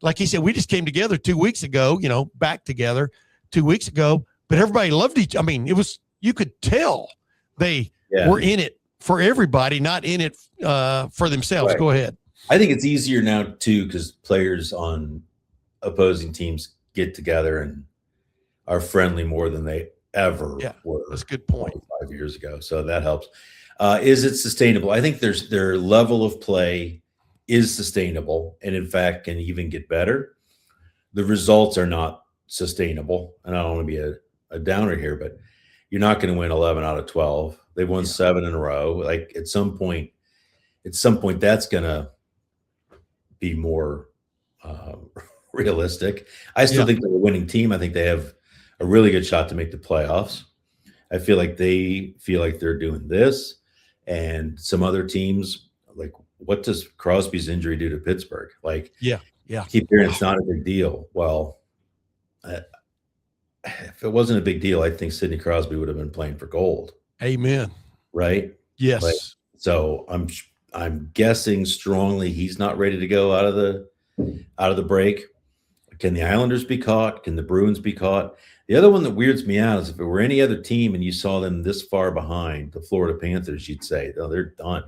Like he said, we just came together 2 weeks ago, back together 2 weeks ago, but everybody loved each. I mean, you could tell they were in it for everybody, not in it for themselves. Right. Go ahead. I think it's easier now too, because players on opposing teams get together and are friendly more than they ever were. That's a good point. 5 years ago. So that helps. Is it sustainable? I think their level of play is sustainable and in fact can even get better. The results are not sustainable. And I don't want to be a downer here, but you're not going to win 11 out of 12. They've won 7 in a row. Like at some point that's going to be more realistic. I still think they're a winning team. I think they have a really good shot to make the playoffs. I feel like they're doing this, and some other teams, like, what does Crosby's injury do to Pittsburgh? Like, keep hearing it's not a big deal. Well, if it wasn't a big deal, I think Sidney Crosby would have been playing for gold. Amen. Right? Yes. Like, so I'm guessing strongly he's not ready to go out of the break. Can the Islanders be caught? Can the Bruins be caught? The other one that weirds me out is if it were any other team and you saw them this far behind the Florida Panthers, you'd say, oh, they're done.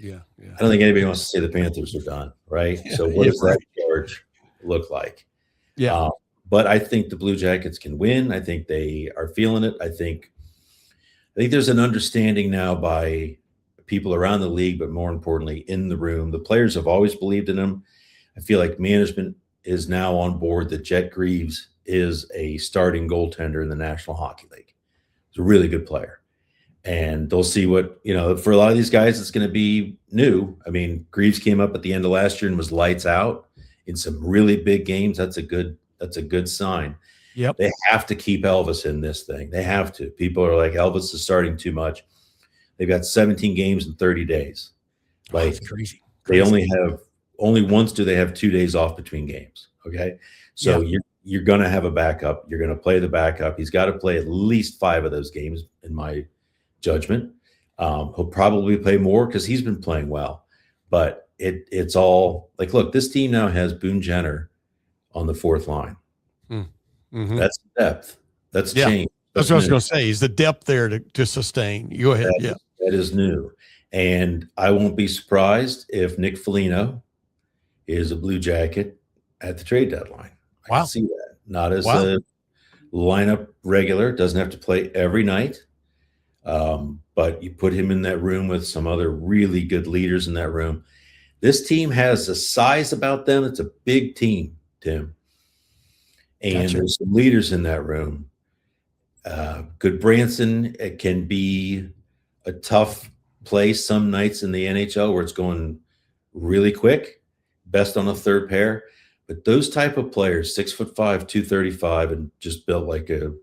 Yeah. I don't think anybody wants to say the Panthers are done, right? So what does that charge look like? Yeah. But I think the Blue Jackets can win. I think they are feeling it. I think there's an understanding now by people around the league, but more importantly, in the room. The players have always believed in them. I feel like management is now on board that Jet Greaves is a starting goaltender in the National Hockey League. He's a really good player. and they'll see what, for a lot of these guys, it's going to be new. I mean, Greaves came up at the end of last year and was lights out in some really big games. That's a good sign. Yep. They have to keep Elvis in this thing. They have to. People are like, Elvis is starting too much. They've got 17 games in 30 days. Like, that's crazy. They only once do they have 2 days off between games. Okay. So you're going to have a backup. You're going to play the backup. He's got to play at least 5 of those games, in my judgment. He'll probably play more because he's been playing well. But it's all like, look, this team now has Boone Jenner on the 4th line. Mm-hmm. That's depth. That's change. That's what I was going to say. Is the depth there to sustain? You go ahead. That is new. And I won't be surprised if Nick Foligno is a Blue Jacket at the trade deadline. I can see that. Not as a lineup regular, doesn't have to play every night. But you put him in that room with some other really good leaders in that room. This team has a size about them. It's a big team, Tim. And there's some leaders in that room. Goodbranson, it can be a tough place some nights in the NHL where it's going really quick, best on a third pair. But those type of players, 6'5", 235, and just built like a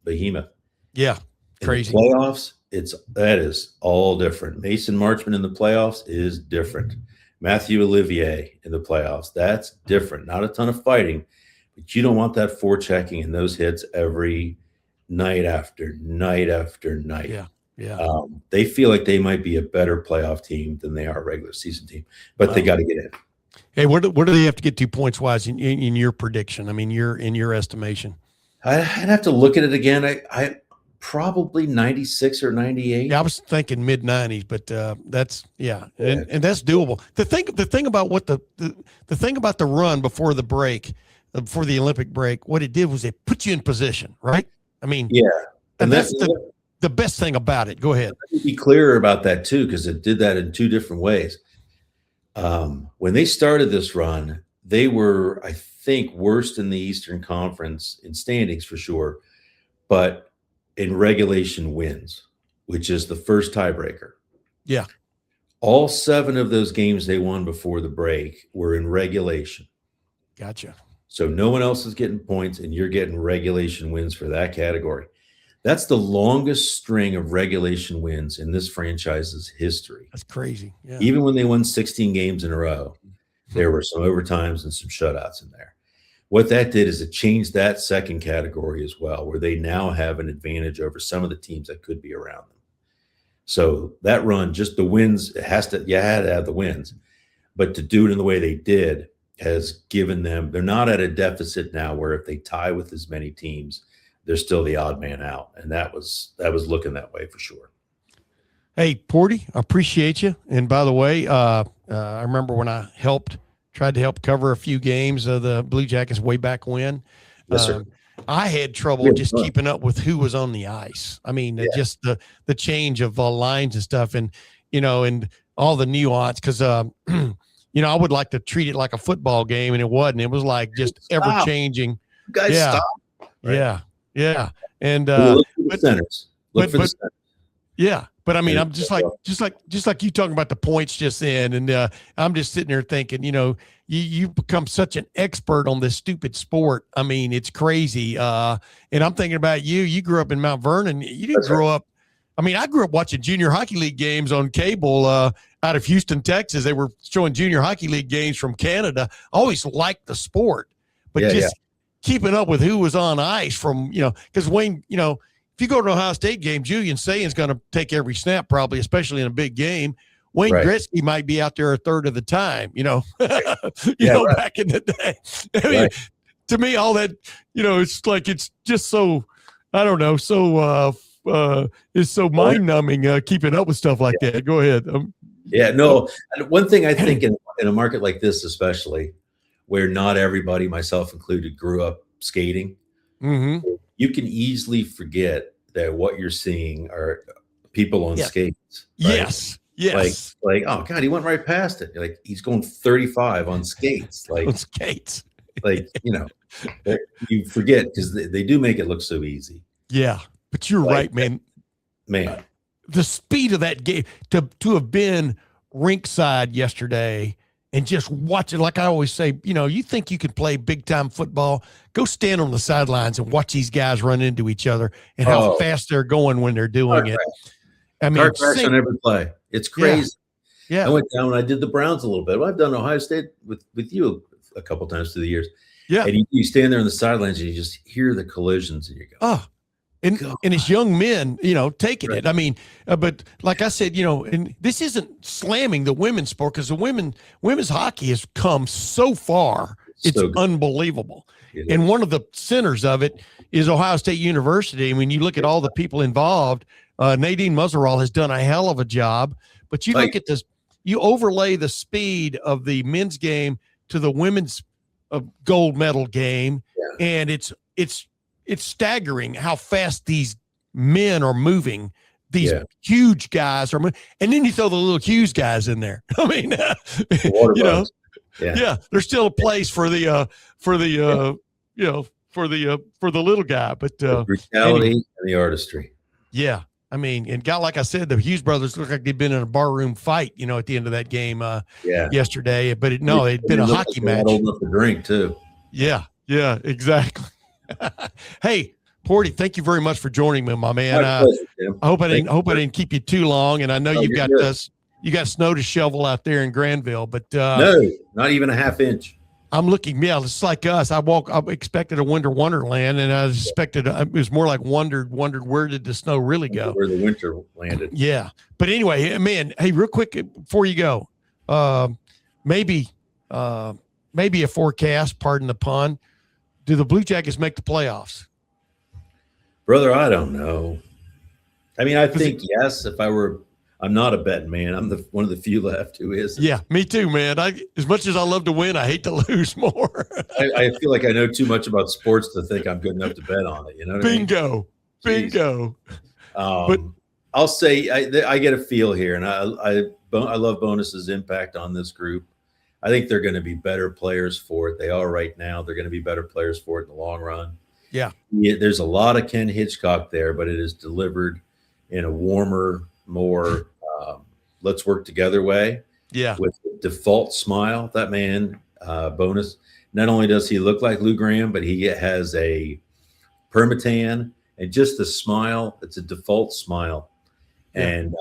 behemoth. Yeah, crazy. In the playoffs, that is all different. Mason Marchment in the playoffs is different. Matthew Olivier in the playoffs, that's different. Not a ton of fighting, but you don't want that forechecking and those hits every night after night after night. Yeah. They feel like they might be a better playoff team than they are a regular season team, but they got to get in. Hey, what do they have to get to points wise in your prediction? I mean, in your estimation. I'd have to look at it again. I probably 96 or 98. Yeah, I was thinking mid 90s, but that's and that's doable. The thing about what the thing about the run before the break, before the Olympic break, what it did was it put you in position, right? I mean, and that's the best thing about it. Go ahead. Let me be clearer about that too, because it did that in 2 different ways. When they started this run, they were, I think, worst in the Eastern Conference in standings for sure, but in regulation wins, which is the first tiebreaker. Yeah. All 7 of those games they won before the break were in regulation. Gotcha. So no one else is getting points, and you're getting regulation wins for that category. That's the longest string of regulation wins in this franchise's history. That's crazy. Yeah. Even when they won 16 games in a row, there were some overtimes and some shutouts in there. What that did is it changed that second category as well, where they now have an advantage over some of the teams that could be around them. So that run, just the wins, you had to have the wins, but to do it in the way they did has given them, they're not at a deficit now where if they tie with as many teams, they're still the odd man out. And that was looking that way for sure. Hey, Porty, I appreciate you. And by the way, I remember when I tried to help cover a few games of the Blue Jackets way back when. Yes, sir. I had trouble just keeping up with who was on the ice. I mean, just the change of lines and stuff, and and all the nuance. Because I would like to treat it like a football game, and it wasn't. It was like just ever changing. Guys, stop. Right? Yeah. And look for the centers. Look for the centers. Yeah. But I mean, I'm just like you talking about the points just then, and I'm just sitting there thinking, you become such an expert on this stupid sport. I mean, it's crazy. And I'm thinking about you. You grew up in Mount Vernon. You didn't grow up. I mean, I grew up watching junior hockey league games on cable out of Houston, Texas. They were showing junior hockey league games from Canada. I always liked the sport, but keeping up with who was on ice from, because Wayne, if you go to an Ohio State game, Julian Sagan's going to take every snap, probably, especially in a big game. Wayne Gretzky might be out there a third of the time, back in the day. I mean, to me, all that, it's like, it's just so, I don't know, it's so mind numbing keeping up with stuff like that. Go ahead. One thing I think in a market like this, especially where not everybody, myself included, grew up skating, you can easily forget that what you're seeing are people on skates. Right? Yes. Like, oh God, he went right past it. Like he's going 35 on skates. Like on skates. You forget because they do make it look so easy. Yeah, but you're right, man. the speed of that game to have been rinkside yesterday and just watch it. Like I always say, you think you can play big time football, go stand on the sidelines and watch these guys run into each other and how fast they're going when they're doing it. I mean, car crash on every play. It's crazy. Yeah. I went down when I did the Browns a little bit. Well, I've done Ohio State with you a couple times through the years. Yeah. And you stand there on the sidelines and you just hear the collisions and you go, and it's young men, taking it. I mean, but like I said, and this isn't slamming the women's sport, because the women's hockey has come so far. It's so unbelievable. And one of the centers of it is Ohio State University. And when you look at all the people involved, Nadine Muzzerall has done a hell of a job. But you look at this, you overlay the speed of the men's game to the women's gold medal game, and it's staggering how fast these men are moving. These huge guys are moving. And then you throw the little Hughes guys in there. I mean, there's still a place for the little guy, but the brutality and the artistry. Yeah. I mean, and like I said, the Hughes brothers look like they've been in a barroom fight, at the end of that game yesterday. But it'd been a hockey match. Old enough to drink too. Yeah, exactly. Hey, Porty, thank you very much for joining me, my man. I hope I didn't keep you too long, and I know you got snow to shovel out there in Granville, but no, not even a half inch. I'm looking, it's like us. I expected a winter wonderland, and I expected it was more like wondered where did the snow really go? Where the winter landed. Yeah. But anyway, man, hey, real quick before you go, maybe a forecast, pardon the pun. Do the Blue Jackets make the playoffs? Brother, I don't know. I mean, I think yes, I'm not a betting man. I'm one of the few left who is. Yeah, me too, man. As much as I love to win, I hate to lose more. I feel like I know too much about sports to think I'm good enough to bet on it. You know what Bingo. I mean? Bingo. But I'll say I get a feel here, and I love Bowness's impact on this group. I think they're going to be better players for it. They are right now. They're going to be better players for it in the long run. Yeah. There's a lot of Ken Hitchcock there, but it is delivered in a warmer, more let's work together way. Yeah. With a default smile. That man, Bowness, not only does he look like Lou Graham, but he has a permatan and just the smile. It's a default smile. Yeah. And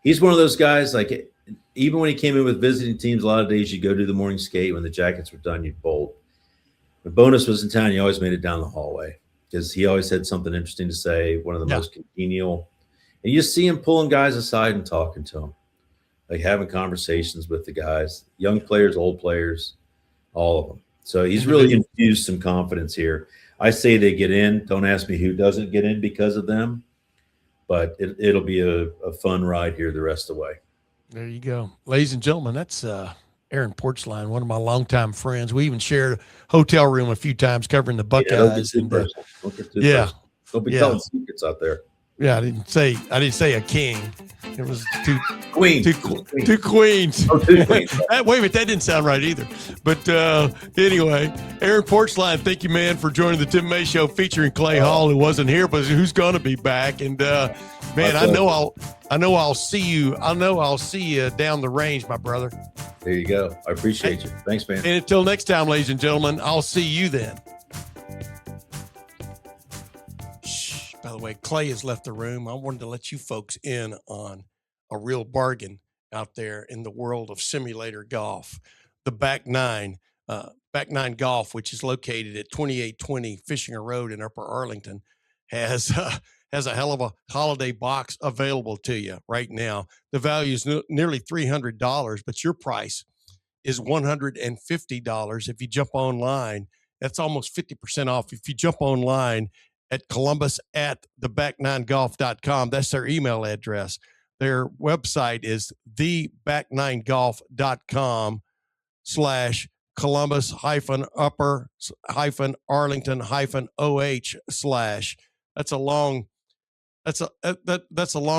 he's one of those guys, like, even when he came in with visiting teams, a lot of days you go to the morning skate. When the Jackets were done, you'd bolt. When Bowness was in town, he always made it down the hallway because he always had something interesting to say, one of the most congenial. And you see him pulling guys aside and talking to them, like having conversations with the guys, young players, old players, all of them. So he's really infused some confidence here. I say they get in. Don't ask me who doesn't get in because of them, but it'll be a fun ride here the rest of the way. There you go. Ladies and gentlemen, that's Aaron Portzline, one of my longtime friends. We even shared a hotel room a few times covering the Buckeyes. Don't be telling secrets out there. Yeah, I didn't say a king. It was two queens. Two queens. Oh, two queens. Wait a minute, that didn't sound right either. But anyway, Aaron Portzline, thank you, man, for joining the Tim May Show featuring Clay Hall, who wasn't here, but who's going to be back. And man, I know I'll see you. I'll see you down the range, my brother. There you go. I appreciate you. Thanks, man. And until next time, ladies and gentlemen, I'll see you then. By the way, Clay has left the room. I wanted to let you folks in on a real bargain out there in the world of simulator golf. The Back Nine Golf, which is located at 2820 Fishinger Road in Upper Arlington, has a hell of a holiday box available to you right now. The value is nearly $300, but your price is $150 if you jump online. That's almost 50% off if you jump online at Columbus at theback9golf.com. That's their email address. Their website is theback9golf.com/Columbus upper Arlington OH/. That's a long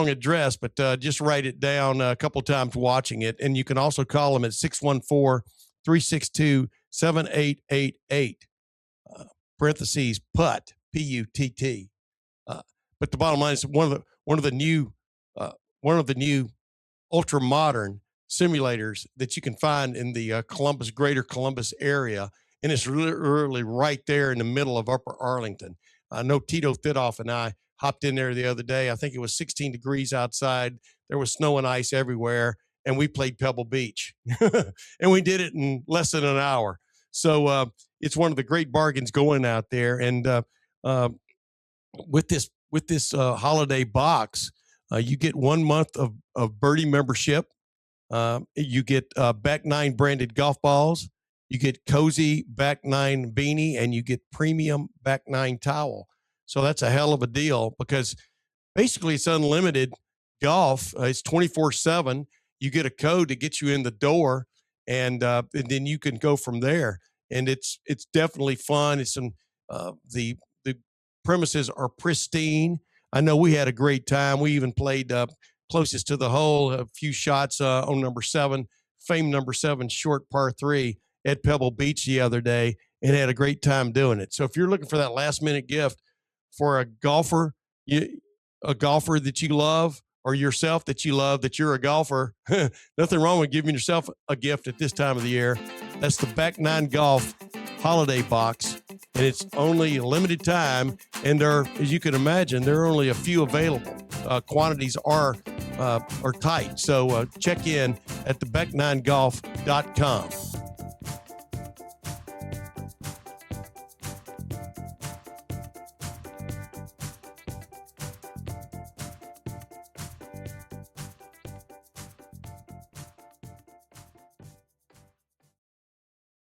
address, but just write it down a couple times watching it. And you can also call them at 614-362-7888. Parentheses putt. PUTT. But the bottom line is one of the new one of the new ultra modern simulators that you can find in the greater Columbus area. And it's really right there in the middle of Upper Arlington. I know Tito Thidoff and I hopped in there the other day. I think it was 16 degrees outside. There was snow and ice everywhere, and we played Pebble Beach. And we did it in less than an hour. So it's one of the great bargains going out there. And with this holiday box, you get 1 month of Birdie membership. You get Back Nine branded golf balls. You get cozy Back Nine beanie, and you get premium Back Nine towel. So that's a hell of a deal, because basically it's unlimited golf. It's 24/7. You get a code that gets you in the door, and then you can go from there. And it's definitely fun. It's the premises are pristine. I know we had a great time. We even played closest to the hole, a few shots on number 7, famed number 7 short par 3 at Pebble Beach the other day, and had a great time doing it. So if you're looking for that last minute gift for a golfer that you love, or yourself that you love, that you're a golfer, nothing wrong with giving yourself a gift at this time of the year. That's the Back Nine Golf holiday box, and it's only a limited time. And as you can imagine, there are only a few available. Quantities are tight. So check in at theback9golf.com.